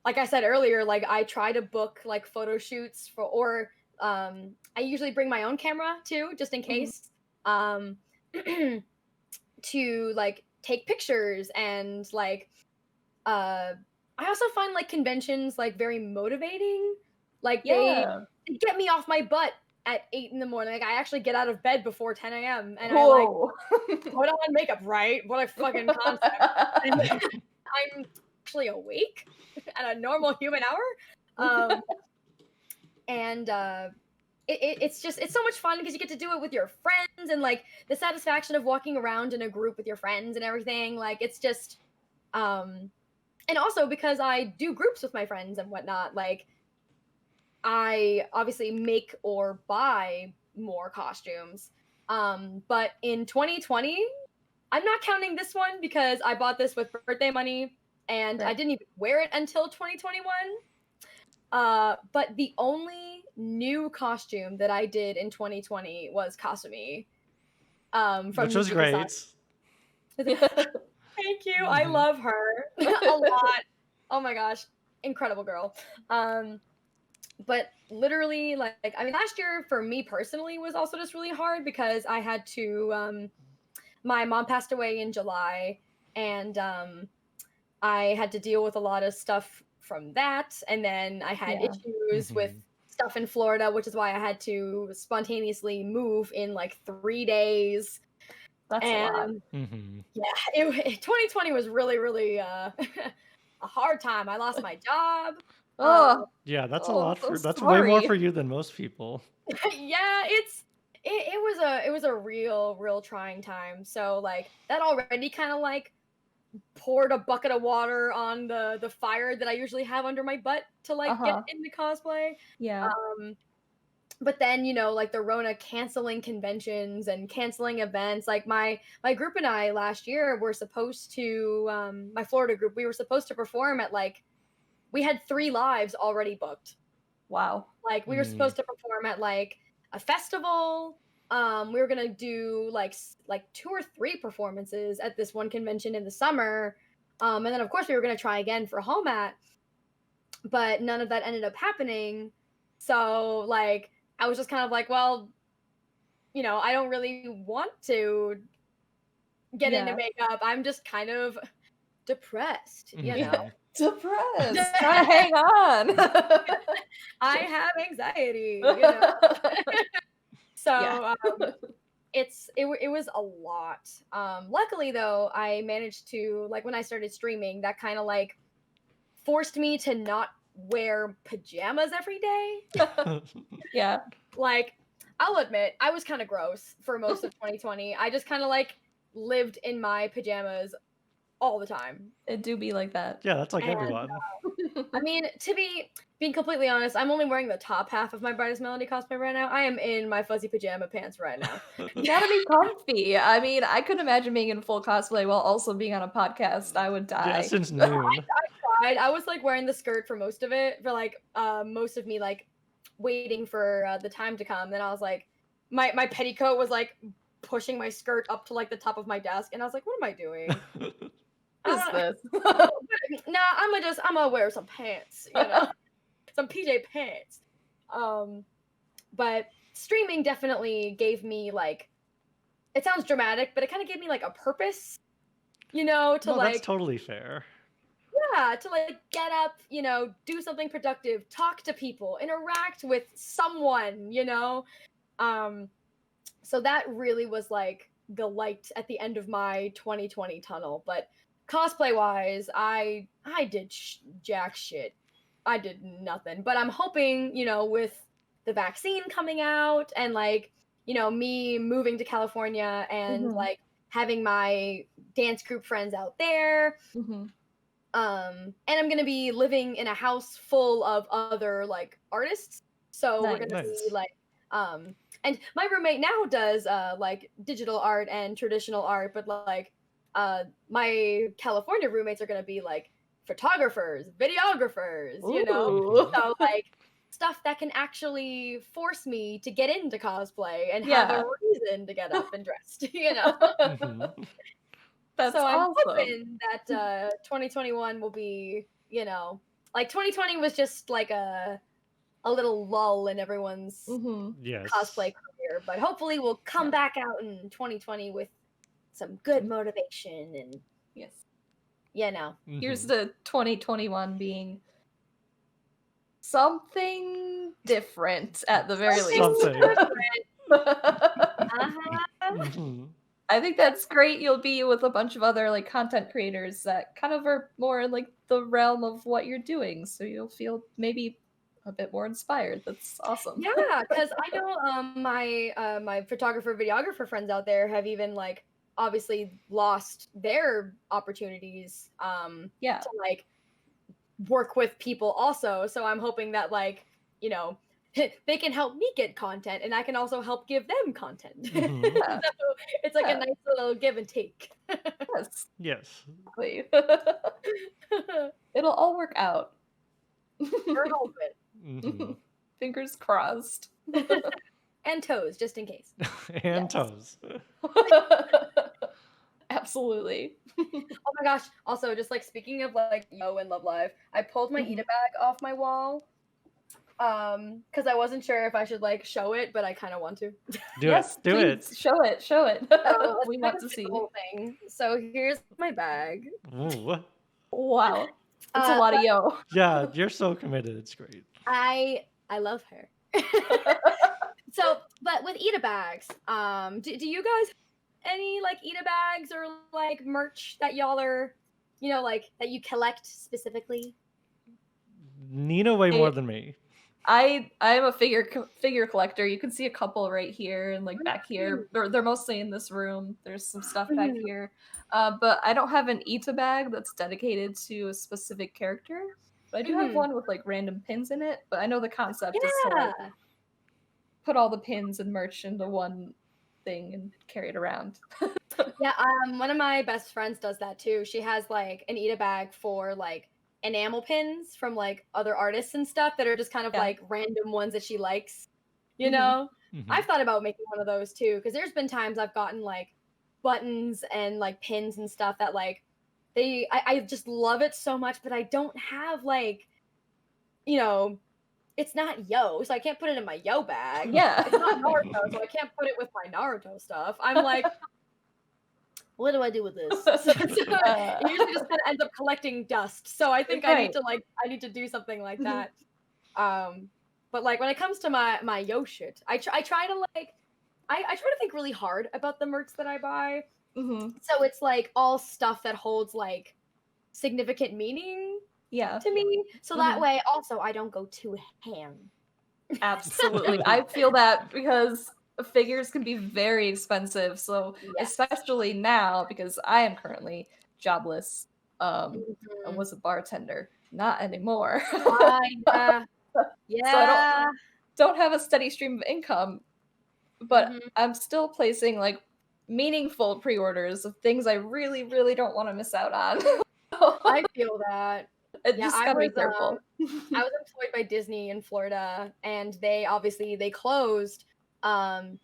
like I said earlier, like I try to book like photo shoots for, or I usually bring my own camera too, just in case, to like take pictures. And like I also find like conventions like very motivating. Like they get me off my butt at 8 in the morning. Like, I actually get out of bed before 10 a.m. and I like put on makeup, right? What a fucking concept. And I'm actually awake at a normal human hour. And it's just, it's so much fun because you get to do it with your friends, and like the satisfaction of walking around in a group with your friends and everything. Like, it's just and also because I do groups with my friends and whatnot, like I obviously make or buy more costumes. But in 2020, I'm not counting this one because I bought this with birthday money and I didn't even wear it until 2021. But the only new costume that I did in 2020 was Kasumi. From Which was great. Thank you. I love her a lot. Oh my gosh, incredible girl. But literally, like, I mean, last year for me personally was also just really hard because I had to, my mom passed away in July, and I had to deal with a lot of stuff from that. And then I had issues with stuff in Florida, which is why I had to spontaneously move in like 3 days. That's a lot. Yeah, 2020 was really, really a hard time. I lost my job. Yeah, that's a lot so for that's way more sorry. for you than most people. Yeah, it was a real trying time. So like that already kind of like poured a bucket of water on the fire that I usually have under my butt to like get into cosplay. Yeah. But then, you know, like the Rona canceling conventions and canceling events. Like my group and I last year were supposed to, my Florida group, we were supposed to perform at like, we had 3 lives already booked. Wow. Like, we were supposed to perform at like a festival. We were gonna do like 2 or 3 performances at this one convention in the summer. And then of course we were gonna try again for home at, but none of that ended up happening. So like I was just kind of like, well, you know, I don't really want to get into makeup. I'm just kind of depressed, you know. Depressed. Trying to hang on. I have anxiety, you know. So Yeah. it was a lot. Luckily though, I managed to, like, when I started streaming, that kind of like forced me to not wear pajamas every day. Yeah. Like, I'll admit, I was kind of gross for most of 2020. I just kind of like lived in my pajamas all the time. It do be like that. Yeah, that's like And everyone. I mean, being completely honest, I'm only wearing the top half of my Brightest Melody cosplay right now. I am in my fuzzy pajama pants right now. You gotta be comfy. I mean, I couldn't imagine being in full cosplay while also being on a podcast. I would die. Yeah, since noon. I was like wearing the skirt for most of it, for like most of me like waiting for the time to come. Then I was like, my petticoat was like pushing my skirt up to like the top of my desk, and I was like, what am I doing? What is this? Nah, I'm gonna wear some pants, you know, some PJ pants. But streaming definitely gave me like, it sounds dramatic, but it kind of gave me like a purpose, you know, to No, like, that's totally fair. yeah, to like get up, you know, do something productive, talk to people, interact with someone, you know. So that really was like the light at the end of my 2020 tunnel. But cosplay wise, I did jack shit. I did nothing. But I'm hoping, you know, with the vaccine coming out and like, you know, me moving to California and like having my dance group friends out there. And I'm gonna be living in a house full of other like artists. So we're gonna be like and my roommate now does like digital art and traditional art, but like my California roommates are gonna be like photographers, videographers, you know. So like stuff that can actually force me to get into cosplay and have a reason to get up and dressed, you know. That's so I'm awesome. hoping that 2021 will be, you know, like 2020 was just like a little lull in everyone's cosplay career, but hopefully we'll come back out in 2020 with some good motivation and you know. Here's the 2021 being something different at the very least. I think that's great. You'll be with a bunch of other like content creators that kind of are more in like the realm of what you're doing, so you'll feel maybe a bit more inspired. That's awesome. Yeah, because I know my photographer, videographer friends out there have even like obviously lost their opportunities to like work with people also. So I'm hoping that like, you know, they can help me get content and I can also help give them content. So it's like a nice little give and take. Yes. It'll all work out. We're hoping. Fingers crossed. And toes, just in case. And toes. Absolutely. Oh my gosh. Also, just like speaking of like Yo and Love Live, I pulled my Eat a Bag off my wall. Because I wasn't sure if I should like show it, but I kind of want to. Do it. Show it. So we want to see the whole thing. So here's my bag. Ooh. Wow. It's a lot of yo. Yeah, you're so committed. It's great. I love her. So, but with Eat a Bags, do you guys have any like Eat a Bags or like merch that y'all are, you know, like that you collect specifically? Nina way more than me. I'm a figure collector. You can see a couple right here and like back here. They're mostly in this room. There's some stuff back here. But I don't have an Ita bag that's dedicated to a specific character. But I do have one with like random pins in it. But I know the concept is to like put all the pins and merch into one thing and carry it around. Yeah, one of my best friends does that too. She has like an Ita bag for like enamel pins from like other artists and stuff that are just kind of like random ones that she likes, you know. I've thought about making one of those too, because there's been times I've gotten like buttons and like pins and stuff that like I just love it so much, but I don't have like, you know, it's not Yo, so I can't put it in my Yo bag. It's not Naruto, so I can't put it with my Naruto stuff. I'm like, what do I do with this? It usually just kind of ends up collecting dust. So I think I need to do something like that. But like when it comes to my yo shit, I try to like I try to think really hard about the merch that I buy. So it's like all stuff that holds like significant meaning to me. So that way also I don't go too ham. Absolutely. I feel that because figures can be very expensive. So especially now, because I am currently jobless, I was a bartender. Not anymore. Yeah. So I don't have a steady stream of income, but I'm still placing like meaningful pre-orders of things I really, really don't want to miss out on. I feel that. Just gotta be careful. I was employed by Disney in Florida, and they closed. And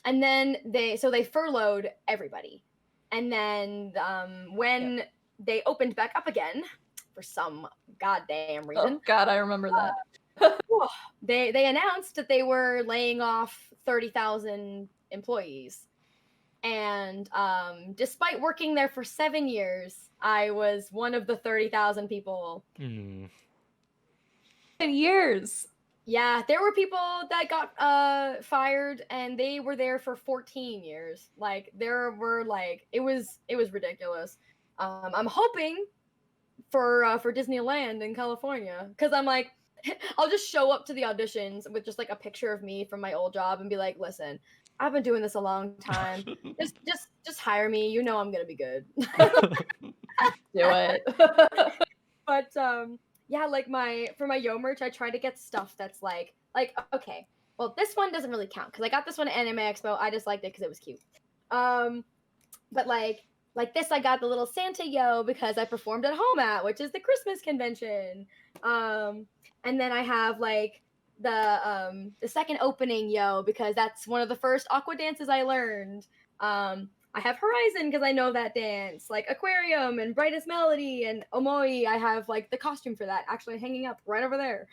then they furloughed everybody. And then when they opened back up again, for some goddamn reason. Oh God, I remember that. They announced that they were laying off 30,000 employees. And despite working there for 7 years, I was one of the 30,000 people. 10 years. Yeah, there were people that got fired, and they were there for 14 years. Like there were like it was ridiculous. I'm hoping for Disneyland in California, because I'm like, I'll just show up to the auditions with just like a picture of me from my old job and be like, listen, I've been doing this a long time. just hire me. You know I'm gonna be good. Do it. But yeah, like for my yo merch, I try to get stuff that's like okay, well this one doesn't really count because I got this one at Anime Expo. I just liked it because it was cute. But like this, I got the little Santa yo because I performed at home which is the Christmas convention. And then I have like the second opening yo because that's one of the first aqua dances I learned. I have Horizon because I know that dance, like Aquarium and Brightest Melody and Omoi. I have like the costume for that actually hanging up right over there.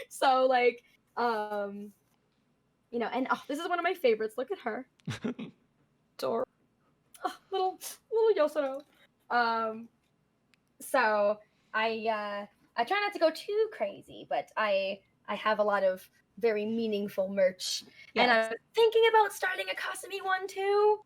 So like, you know, and this is one of my favorites. Look at her. Adorable. Little Yosoro. So I try not to go too crazy, but I have a lot of very meaningful merch. Yes. And I'm thinking about starting a Kasumi one too.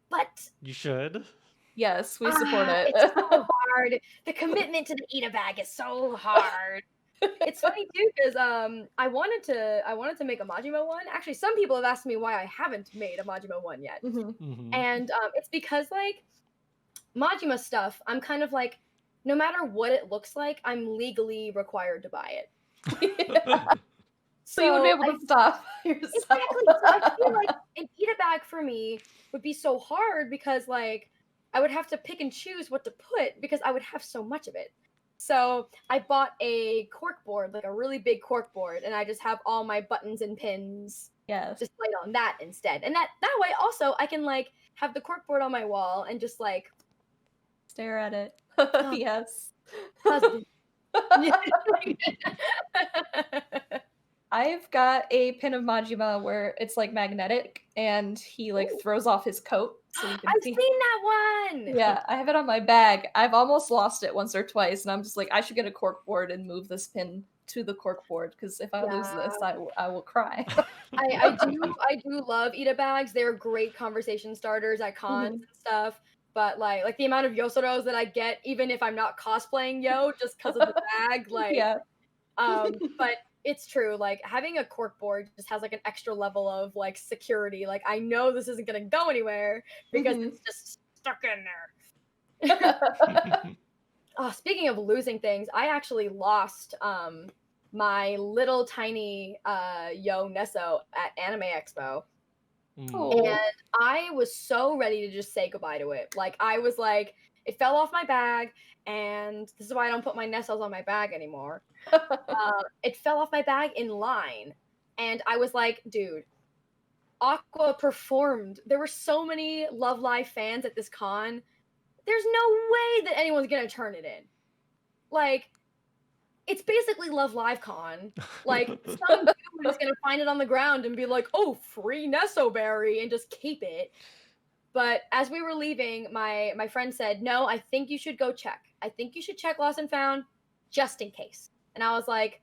But you should. Yes, we support it. It's so hard. The commitment to the Ita bag is so hard. It's funny too because I wanted to make a Majima one. Actually, some people have asked me why I haven't made a Majima one yet. And it's because like Majima stuff, I'm kind of like, no matter what it looks like, I'm legally required to buy it. So you would be able to stop yourself. Exactly. So I feel like an Ita bag for me would be so hard because like I would have to pick and choose what to put because I would have so much of it. So I bought a cork board, like a really big cork board, and I just have all my buttons and pins displayed on that instead. And that way also I can like have the cork board on my wall and just like stare at it. Yes. I've got a pin of Majima where it's like magnetic and he like throws off his coat. So you can I've seen that one! Yeah, I have it on my bag. I've almost lost it once or twice, and I'm just like, I should get a cork board and move this pin to the cork board because if I lose this, I will cry. I do love Ita bags. They're great conversation starters at cons and stuff. But like the amount of Yosoros that I get, even if I'm not cosplaying yo, just because of the bag, like but it's true, like having a cork board just has like an extra level of like security. Like I know this isn't gonna go anywhere because it's just stuck in there. Speaking of losing things, I actually lost my little tiny yo Nesso at Anime Expo. And I was so ready to just say goodbye to it. Like I was like, it fell off my bag, and this is why I don't put my Nessos on my bag anymore. It fell off my bag in line, and I was like, dude, Aqua performed. There were so many Love Live fans at this con. There's no way that anyone's gonna turn it in. Like, it's basically Love Live Con. Like, some dude is gonna find it on the ground and be like, oh, free Nesso Berry, and just keep it. But as we were leaving, my friend said, no, I think you should go check. I think you should check Lost and Found just in case. And I was like,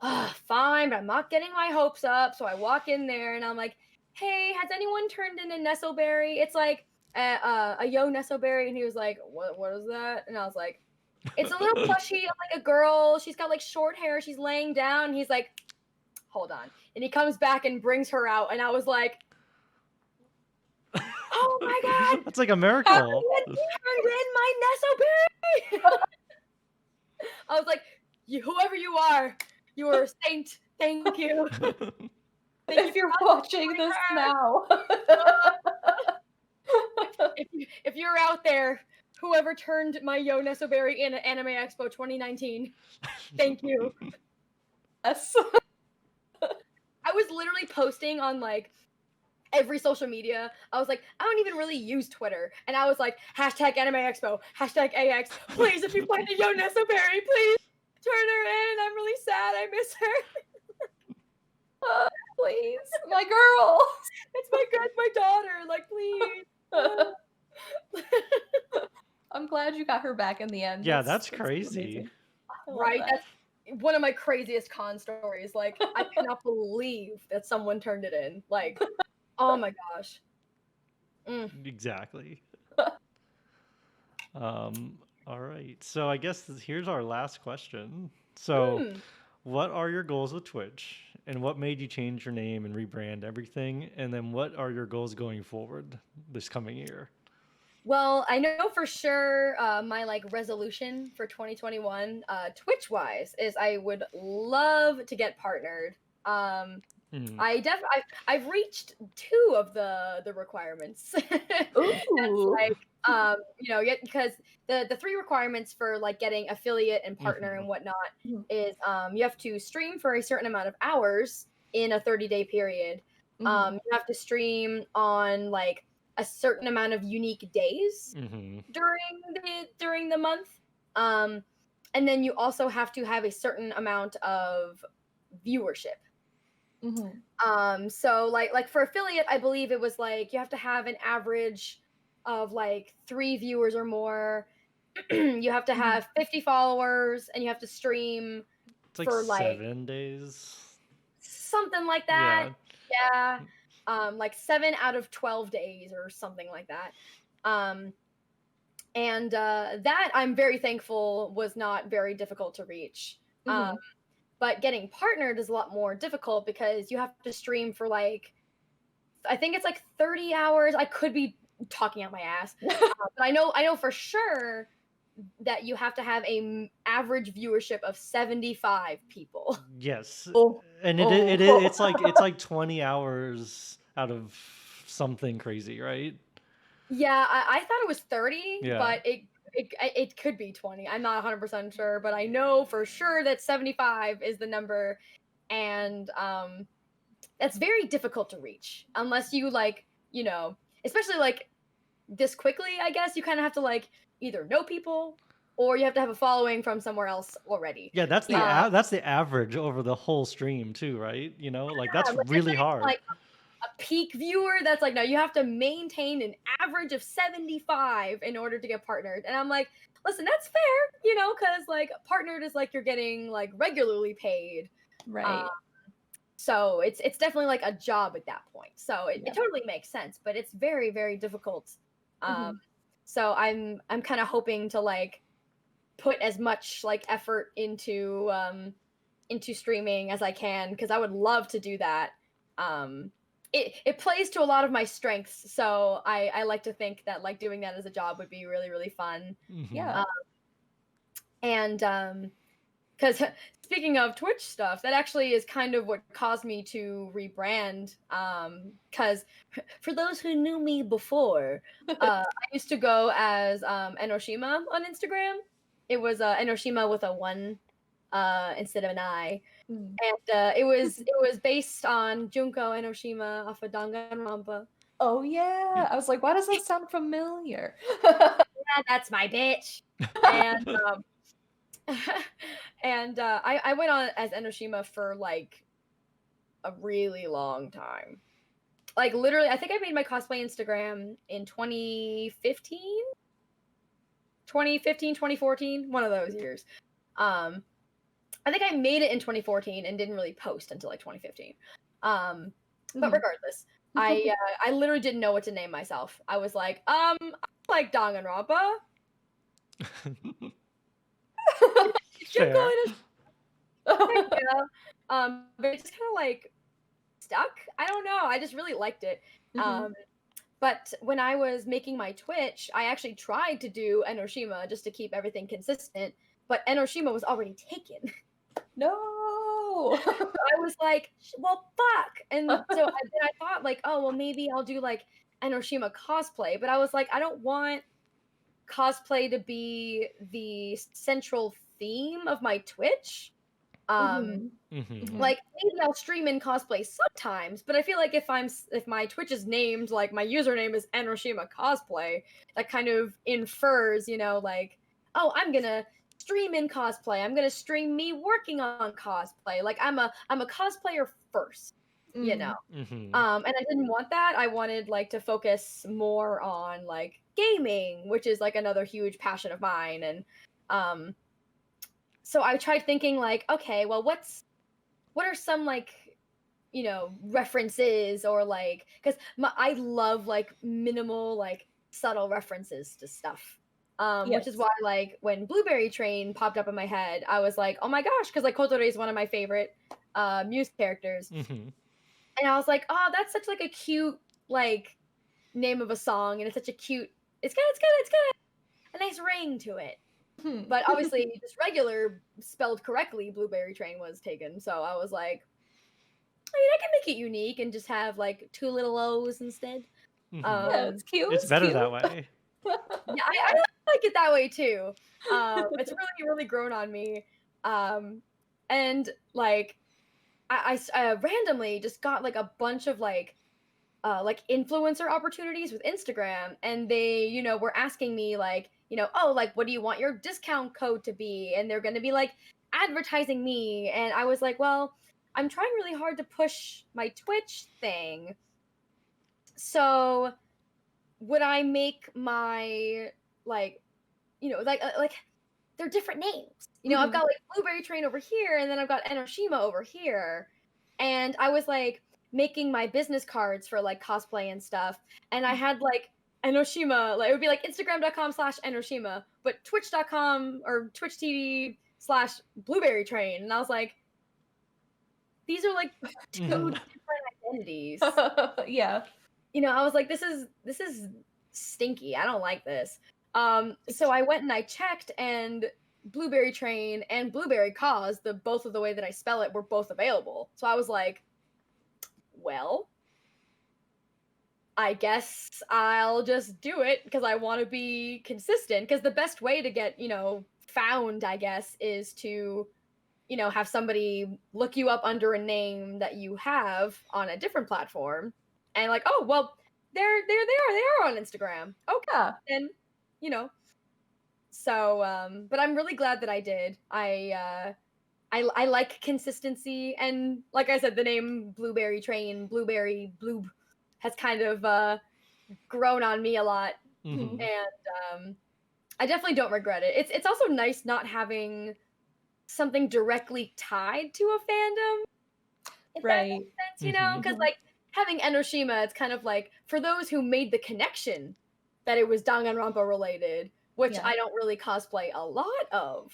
Fine, but I'm not getting my hopes up. So I walk in there and I'm like, hey, has anyone turned in a Nestleberry? It's like a yo Nestleberry. And he was like, what is that? And I was like, it's a little plushie of like a girl. She's got like short hair. She's laying down. And he's like, hold on. And he comes back and brings her out. And I was like, oh my God. That's like a miracle. Turned in my Nestleberry. I was like, whoever you are a saint. Thank you. If you're watching this now. if you're out there, whoever turned my Yo Nestleberry in at Anime Expo 2019, thank you. Yes. I was literally posting on like every social media. I was like, I don't even really use Twitter. And I was like, hashtag Anime Expo, hashtag AX. Please, if you find a Yo Nestleberry, please turn her in. I'm really sad. I miss her. Please, my girl. It's my daughter. Like, please. I'm glad you got her back in the end. Yeah, that's crazy. Right? That's one of my craziest con stories. Like, I cannot believe that someone turned it in. Like, oh my gosh. Exactly. All right. So I guess here's our last question. So, what are your goals with Twitch? And what made you change your name and rebrand everything? And then what are your goals going forward this coming year? Well, I know for sure my like resolution for 2021, Twitch wise, is I would love to get partnered. I've reached 2 of the requirements. Ooh. Like because the 3 requirements for like getting affiliate and partner and whatnot is you have to stream for a certain amount of hours in a 30-day period. You have to stream on like a certain amount of unique days during the month, and then you also have to have a certain amount of viewership. So like for affiliate, I believe it was like you have to have an average of like 3 viewers or more. You have to have 50 followers, and you have to stream for like 7 days, something like that. Yeah. Like 7 out of 12 days or something like that. And that I'm very thankful was not very difficult to reach. But getting partnered is a lot more difficult because you have to stream for like, I think it's like 30 hours. I could be talking out my ass, but I know for sure that you have to have a average viewership of 75 people. Yes, and it's like 20 hours out of something crazy, right? Yeah, I thought it was 30, Yeah. but it could be 20. I'm not 100% sure, but I know for sure that 75 is the number, and that's very difficult to reach unless you like, especially like this quickly. I guess you kind of have to like either know people or you have to have a following from somewhere else already. Yeah, that's the average over the whole stream too, right? Like that's like, really hard. Like a peak viewer, that's like, no, you have to maintain an average of 75 in order to get partnered. And I'm like, listen, that's fair, because like partnered is like you're getting like regularly paid, right? So it's definitely like a job at that point. So it totally makes sense, but it's very, very difficult. So I'm kind of hoping to like put as much like effort into streaming as I can, because I would love to do that. It plays to a lot of my strengths, so I like to think that like doing that as a job would be really, really fun. Yeah. And because speaking of Twitch stuff, that actually is kind of what caused me to rebrand. Because for those who knew me before, I used to go as Enoshima on Instagram. It was Enoshima with a 1 instead of an I. And it was based on Junko Enoshima off of Danganronpa. Oh yeah, I was like, why does that sound familiar? Yeah, that's my bitch. And and I went on as Enoshima for like a really long time. Like literally, I think I made my cosplay Instagram in 2015, 2014, one of those years. I think I made it in 2014 and didn't really post until like 2015. But regardless, I literally didn't know what to name myself. I was like, I like Danganronpa. Should go in but it just kind of like stuck. I don't know. I just really liked it. But when I was making my Twitch, I actually tried to do Enoshima just to keep everything consistent, but Enoshima was already taken. No. I was like, well, fuck. And so I thought like, oh, well, maybe I'll do like Enoshima cosplay. But I was like, I don't want cosplay to be the central theme of my Twitch. Like maybe I'll stream in cosplay sometimes, but I feel like if my Twitch is named like my username is Enoshima cosplay, that kind of infers, you know, like, oh, I'm gonna stream in cosplay. I'm gonna stream me working on cosplay. Like I'm a cosplayer first, you know. And I didn't want that. I wanted like to focus more on like gaming, which is like another huge passion of mine. And so I tried thinking like, okay, well, what are some like, you know, references or like, because I love like minimal like subtle references to stuff. Which is why like when BlooberryTrain popped up in my head, I was like, oh my gosh, because like Kotore is one of my favorite Muse characters, and I was like, oh, that's such like a cute like name of a song, and it's such a cute, it's got a nice ring to it. But obviously, just regular spelled correctly, BlooberryTrain was taken. So I was like, I mean, I can make it unique and just have like 2 little O's instead. Yeah, it's cute. It's better that way. Yeah, I like it that way too. It's really, really grown on me. And like, I randomly just got like a bunch of like influencer opportunities with Instagram, and they, you know, were asking me like, you know, oh, like, what do you want your discount code to be? And they're going to be like advertising me. And I was like, well, I'm trying really hard to push my Twitch thing. So would I make my like, you know, like they're different names. You know, I've got like BlooberryTrain over here, and then I've got Enoshima over here. And I was like making my business cards for like cosplay and stuff. And I had like Enoshima, like it would be like Instagram.com/Enoshima, but Twitch.com or Twitch TV/BlooberryTrain. And I was like, these are like 2 different identities. Yeah. You know, I was like, this is stinky. I don't like this. So I went and I checked, and BlooberryTrain and Blueberry Cause, both of the way that I spell it, were both available. So I was like, well, I guess I'll just do it because I want to be consistent. Because the best way to get, you know, found, I guess, is to, you know, have somebody look you up under a name that you have on a different platform, and like, oh, well, they are on Instagram. Okay, and you know, so but I'm really glad that I did. I like consistency, and like I said, the name BlooberryTrain, Blueberry Bloob, has kind of grown on me a lot, and I definitely don't regret it. It's also nice not having something directly tied to a fandom, if that makes sense, you know, because like having Enoshima, it's kind of like for those who made the connection that it was Danganronpa related, which I don't really cosplay a lot of.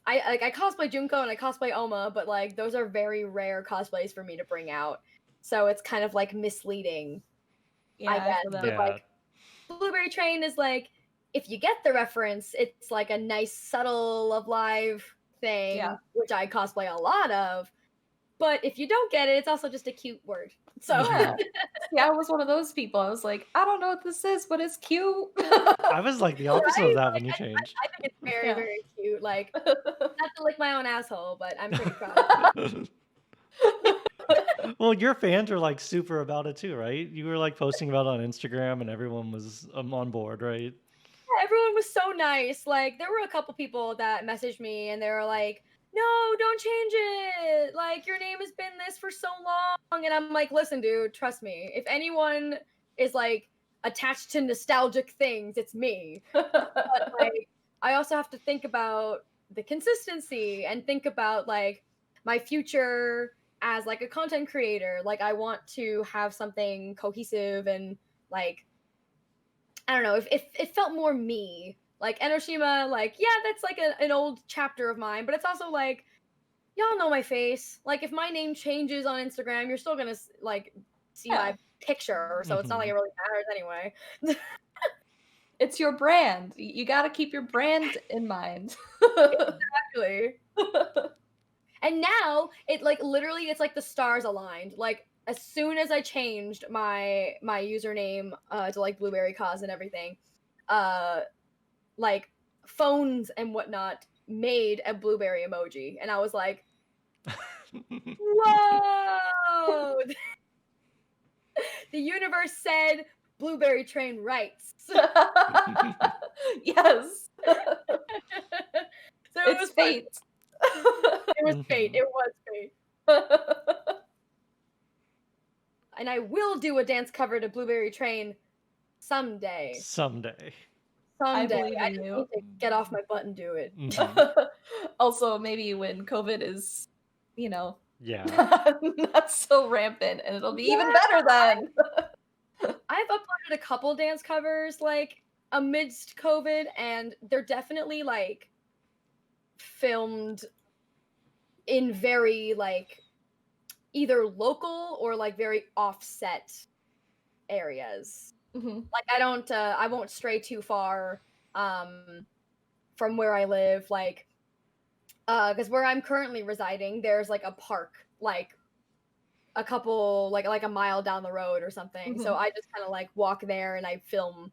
I cosplay Junko and I cosplay Oma, but like those are very rare cosplays for me to bring out, so it's kind of like misleading, I guess. But like BlooberryTrain is like, if you get the reference, it's like a nice subtle Love Live thing, which I cosplay a lot of. But if you don't get it, it's also just a cute word. So I was one of those people. I was like, I don't know what this is, but it's cute. I was like the opposite of that when you changed. I think it's very, very cute. Like, not to lick my own asshole, but I'm pretty proud of it. Well, your fans are like super about it too, right? You were like posting about it on Instagram, and everyone was on board, right? Yeah, everyone was so nice. Like, there were a couple people that messaged me, and they were like, no, don't change it. Like, your name has been this for so long. And I'm like, listen, dude, trust me. If anyone is like attached to nostalgic things, it's me. But like, I also have to think about the consistency and think about like my future as like a content creator. Like I want to have something cohesive and like I don't know, if it felt more me. Like Enoshima, like, yeah, that's like an old chapter of mine, but it's also like, y'all know my face. Like, if my name changes on Instagram, you're still gonna like see my picture, so it's not like it really matters anyway. It's your brand. You gotta keep your brand in mind. Exactly. And now it like literally it's like the stars aligned. Like as soon as I changed my username to like Blueberry Cause and everything, like phones and whatnot made a blueberry emoji, and I was like, whoa. The universe said BlooberryTrain writes. Yes. So it's fate. It was fate. It was fate. And I will do a dance cover to BlooberryTrain someday. Someday. I Someday. believe I in just you. need to get off my butt and do it. Also, maybe when COVID is, you know, Yeah. not so rampant, and it'll be even better then. I've uploaded a couple dance covers like amidst COVID, and they're definitely like filmed in very like either local or like very offset areas. Like I won't stray too far from where I live, like because where I'm currently residing, there's like a park like a couple like a mile down the road or something. So I just kind of like walk there and I film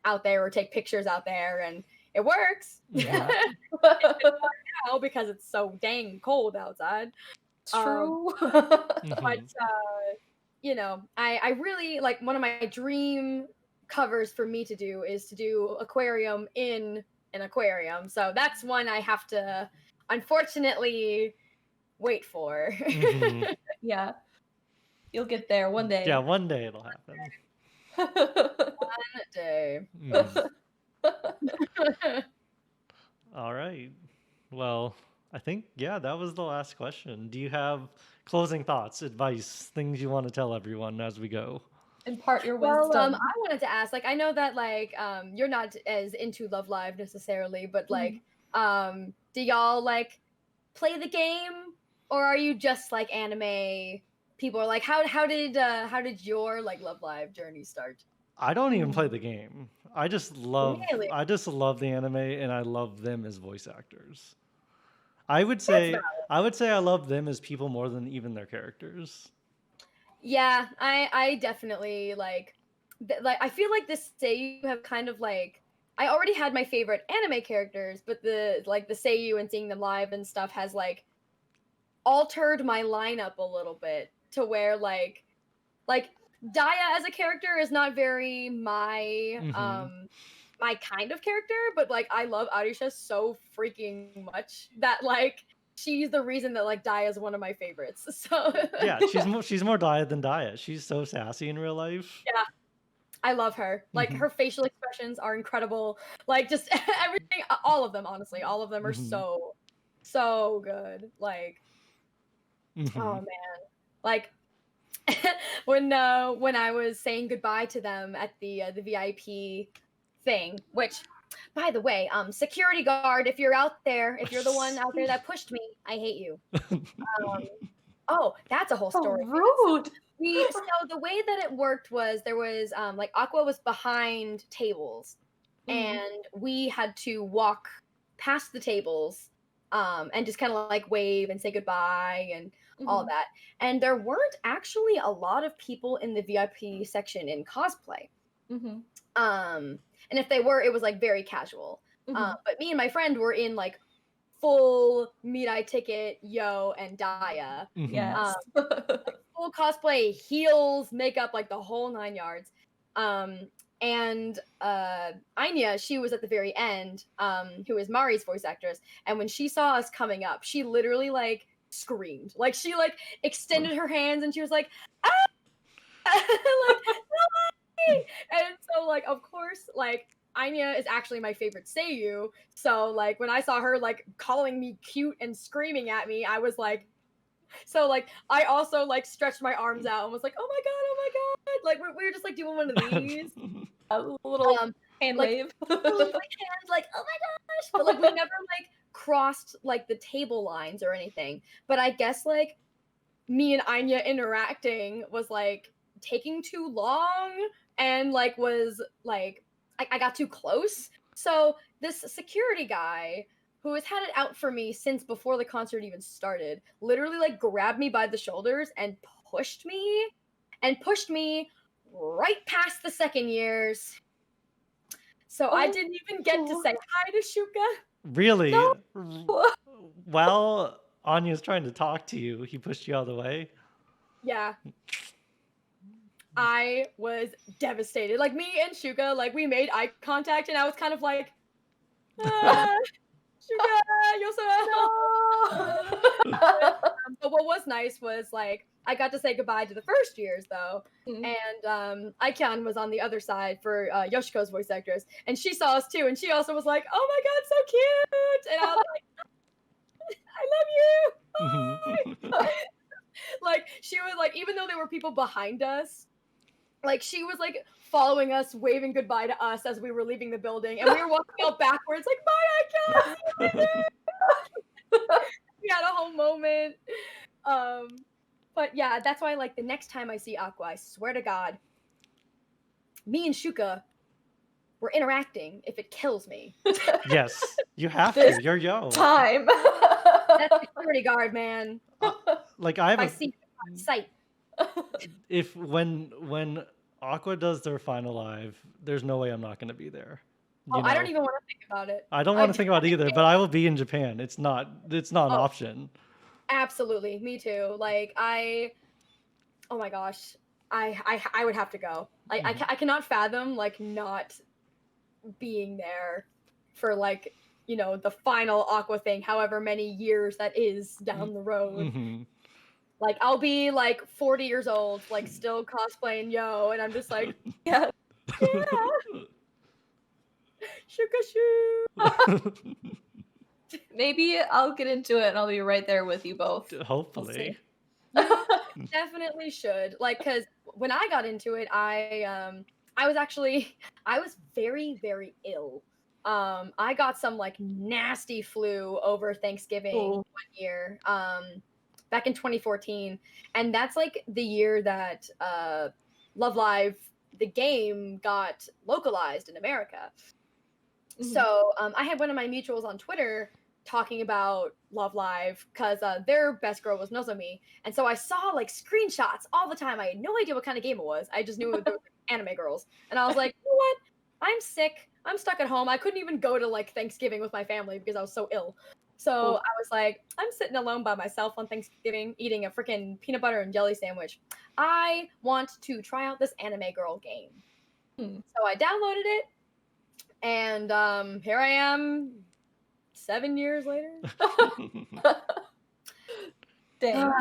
out there or take pictures out there, and it works. Yeah. Now because it's so dang cold outside. True. But you know, I really like one of my dream covers for me to do is to do aquarium in an aquarium. So that's one I have to unfortunately wait for. Yeah. You'll get there one day. Yeah, one day it'll happen. One day. All right. Well, I think, yeah, that was the last question. Do you have closing thoughts, advice, things you want to tell everyone as we go? Impart your Well, wisdom. I wanted to ask, like, I know that, like, you're not as into Love Live necessarily, but, like, do y'all, like, play the game? Or are you just, like, anime people? Are like, how did your, like, Love Live journey start? I don't even play the game. I just love Really? the anime, and I love them as voice actors. I would say I love them as people more than even their characters. Yeah, I definitely like I feel like this Seiyu have kind of like I already had my favorite anime characters, but the Seiyu and seeing them live and stuff has like altered my lineup a little bit to where like Daya as a character is not very my my kind of character, but like I love Arisha so freaking much that like she's the reason that like Daya is one of my favorites. So Yeah, she's more Daya than Daya. She's so sassy in real life. yeah, I love her. Like her facial expressions are incredible. Like just everything, all of them. Honestly, all of them are so good. Like oh man, like when I was saying goodbye to them at the VIP thing, which by the way, security guard, if you're out there, if you're the one out there that pushed me, I hate you. Oh, that's a whole story. Rude. So the way that it worked was there was like Aqua was behind tables, and we had to walk past the tables and just kind of like wave and say goodbye and all that. And there weren't actually a lot of people in the VIP section in cosplay. And if they were, it was like very casual. But me and my friend were in like full Mirai ticket, Yo, and Daya. Yes. Full cosplay, heels, makeup, like the whole 9 yards. And Anya, she was at the very end, who is Mari's voice actress. And when she saw us coming up, she literally like screamed. Like she like extended her hands and she was like, ah! Like, no! And so like of course like Anya is actually my favorite Seiyu. So like when I saw her like calling me cute and screaming at me, I was like, so like I also like stretched my arms out and was like, oh my god, like we were just like doing one of these, A little hand like, wave. like hands, like oh my gosh, but like we never like crossed like the table lines or anything. But I guess like me and Anya interacting was like taking too long and like was like I got too close. So this security guy who has had it out for me since before the concert even started literally like grabbed me by the shoulders and pushed me right past the second years. So I didn't even get to say hi to Shuka. Really? No. While Anya's trying to talk to you, he pushed you out of the way? Yeah. I was devastated. Like me and Shuka, like we made eye contact and I was kind of like, Shuka, you're so But what was nice was like I got to say goodbye to the first years though, and Aikan was on the other side for Yoshiko's voice actress, and she saw us too, and she also was like, "Oh my god, so cute!" And I was like, "I love you." Like she was like, even though there were people behind us, like she was like following us, waving goodbye to us as we were leaving the building, and we were walking out backwards, like, "Bye, Aikan." We had a whole moment. But yeah, that's why like the next time I see Aqua, I swear to God, me and Shuka, we're interacting if it kills me. Yes, you have to. You're Yo. Time. That's security guard, man. Like I have I see it on sight. if when Aqua does their final live, there's no way I'm not going to be there. Oh, I don't even want to think about it. I don't want to think about it either, but I will be in Japan. It's not an option. Absolutely, me too. Like oh my gosh, I would have to go. Like I cannot fathom like not being there for like the final Aqua thing, however many years that is down the road. Like I'll be like 40 years old, like still cosplaying Yo, and I'm just like, yeah. Shuka. Maybe I'll get into it and I'll be right there with you both. Hopefully. Definitely should. Like, because when I got into it, I was very, very ill. I got some like nasty flu over Thanksgiving one year, back in 2014, and that's like the year that Love Live, the game, got localized in America. So I had one of my mutuals on Twitter talking about Love Live because their best girl was Nozomi, and so I saw like screenshots all the time. I had no idea what kind of game it was. I just knew it was anime girls, and I was like, you know what? I'm sick. I'm stuck at home. I couldn't even go to like Thanksgiving with my family because I was so ill. So I was like, I'm sitting alone by myself on Thanksgiving eating a freaking peanut butter and jelly sandwich. I want to try out this anime girl game. So I downloaded it, and here I am 7 years later. Dang.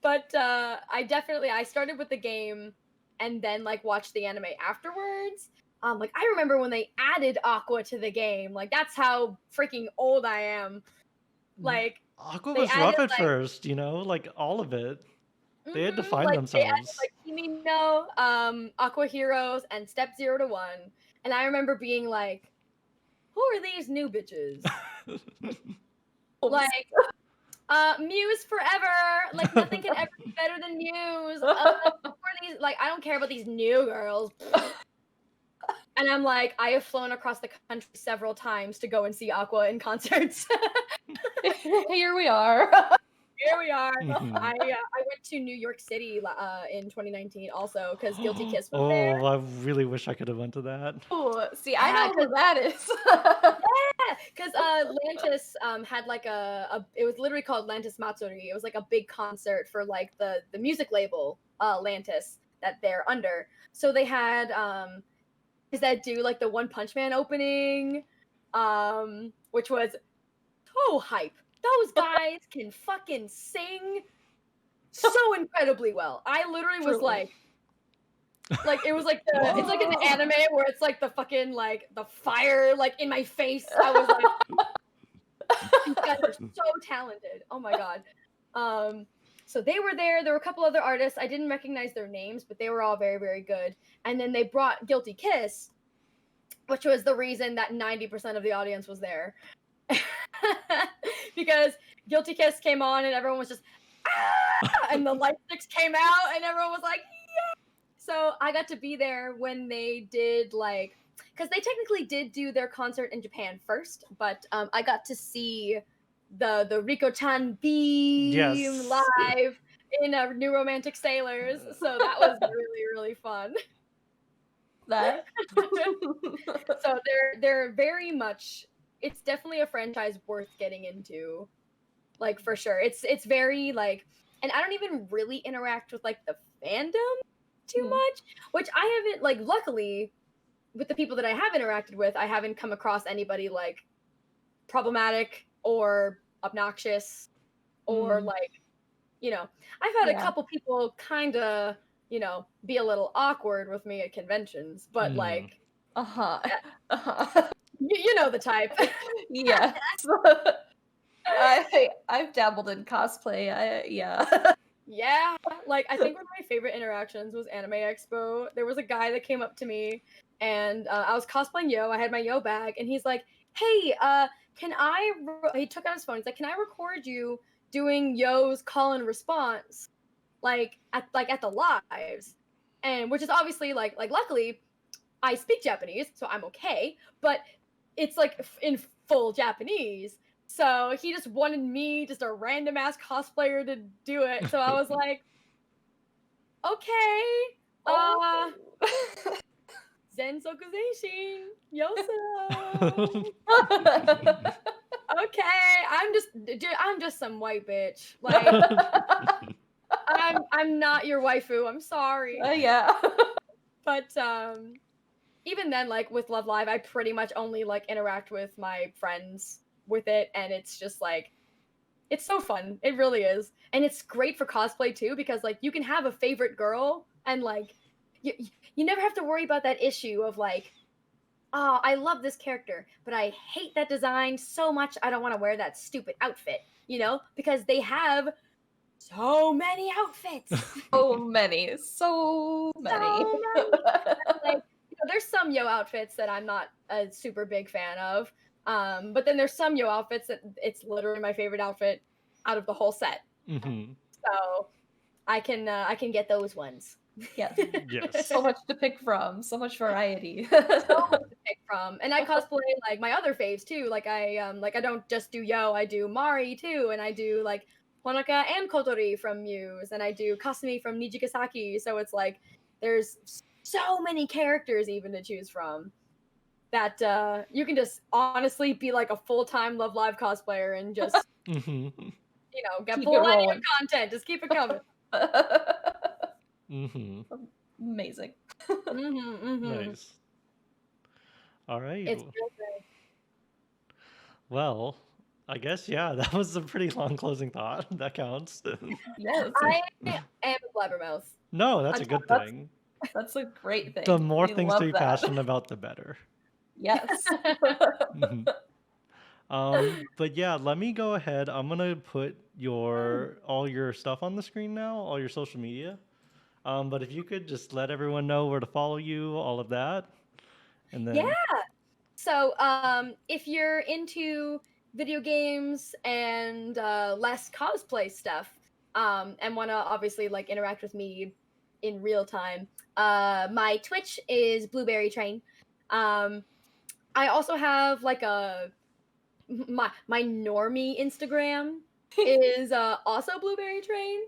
But I started with the game and then like watched the anime afterwards. Like I remember when they added Aqua to the game. Like that's how freaking old I am. Like Aqua was rough at first, like all of it. They had to find themselves. They added, like Kimi no, Aqua Heroes, and Step 0 to 1. And I remember being like, who are these new bitches? Like, Muse forever. Like nothing can ever be better than Muse. Who are these? Like I don't care about these new girls. And I'm like, I have flown across the country several times to go and see Aqua in concerts. Here we are. Here we are. I went to New York City in 2019 also because Guilty Kiss was there. Oh, I really wish I could have went to that. Oh, see, I know who that is. Yeah, because Lantis had like it was literally called Lantis Matsuri. It was like a big concert for like the music label Lantis that they're under. So they had that do like the One Punch Man opening, which was so hype. Those guys can fucking sing so incredibly well. I literally was like, Like it was like it's like an anime where it's like the fucking like the fire like in my face. I was like, these guys are so talented. Oh my god. So they were there. There were a couple other artists. I didn't recognize their names, but they were all very, very good. And then they brought Guilty Kiss, which was the reason that 90% of the audience was there. Because Guilty Kiss came on and everyone was just, ah! And the light sticks came out and everyone was like, yeah! So I got to be there when they did like, because they technically did do their concert in Japan first, but I got to see the Riko-chan beam live in New Romantic Sailors, so that was really, really fun. That. So they're very much, it's definitely a franchise worth getting into, like for sure. It's very like, and I don't even really interact with like the fandom too much, which I haven't like, luckily with the people that I have interacted with, I haven't come across anybody like problematic or obnoxious or like, you know, I've had a couple people kind of, you know, be a little awkward with me at conventions, but like, you know the type. Yes. I've dabbled in cosplay. Yeah, like I think one of my favorite interactions was Anime Expo. There was a guy that came up to me, and I was cosplaying Yo. I had my Yo bag, and he's like, "Hey, can I?" He took out his phone. He's like, "Can I record you doing Yo's call and response, like at the lives?" And which is obviously like luckily, I speak Japanese, so I'm okay. But it's like in full Japanese. So he just wanted me, just a random ass cosplayer, to do it. So I was like, okay, Zensoku Zeishin, Yoso. Okay, I'm just some white bitch. Like, I'm not your waifu. I'm sorry. Yeah. But even then, like with Love Live, I pretty much only like interact with my friends with it, and it's just like, it's so fun. It really is. And it's great for cosplay too, because like you can have a favorite girl and like you never have to worry about that issue of like, oh, I love this character, but I hate that design so much I don't want to wear that stupid outfit, you know? Because they have so many outfits. So many. Like, you know, there's some Yo outfits that I'm not a super big fan of. But then there's some Yo outfits that it's literally my favorite outfit out of the whole set. So I can get those ones. Yes. Yes. So much to pick from. So much variety. So much to pick from. And I cosplay like my other faves too. Like I don't just do Yo, I do Mari too, and I do like Honoka and Kotori from Muse, and I do Kasumi from Nijigasaki. So it's like there's so many characters even to choose from that you can just honestly be like a full-time Love Live cosplayer and just you know, get plenty of content. Just keep it coming. Amazing. Nice. All right. It's real good. Well, I guess that was a pretty long closing thought. That counts. Yes. I am a blabbermouth. No, that's a good thing. That's a great thing. The more We things love to be that. passionate about, the better. Yes. But yeah, let me go ahead. I'm gonna put all your stuff on the screen now, all your social media. But if you could just let everyone know where to follow you, all of that, and then So if you're into video games and less cosplay stuff, and want to obviously like interact with me in real time, my Twitch is BlooberryTrain. I also have like my normie Instagram is also BlooberryTrain.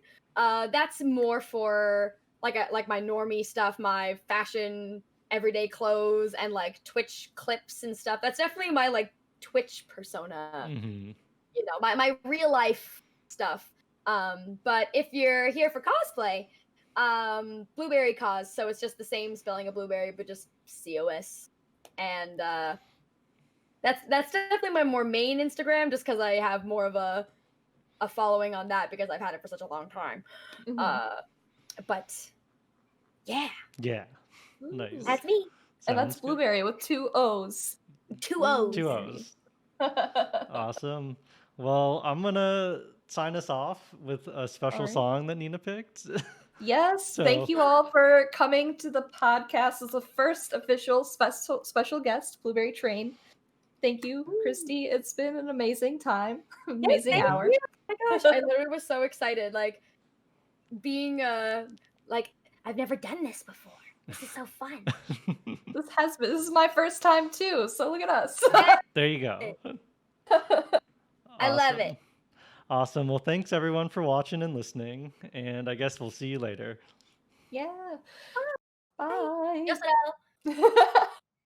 That's more for like my normie stuff, my fashion, everyday clothes, and like Twitch clips and stuff. That's definitely my like Twitch persona. You know, my real life stuff. But if you're here for cosplay, Blueberry Cos, so it's just the same spelling of blueberry, but just COS. And that's definitely my more main Instagram, just because I have more of a following on that because I've had it for such a long time. But Yeah, Yeah. Nice. Ooh. that's me. And that's Sounds good. Blueberry with 2 O's. 2 O's. 2 O's. Awesome. Well, I'm gonna sign us off with a special Alright. song that Nina picked. Yes, So- thank you all for coming to the podcast as the first official special guest, BlooberryTrain. Thank you, Christy. It's been an amazing time, amazing thank hour. you. Oh my gosh, I literally was so excited. Like being like I've never done this before. This is so fun. This is my first time too, so look at us. There you go. I love it. Awesome. Well, thanks everyone for watching and listening, and I guess we'll see you later. Yeah. Bye. Yes,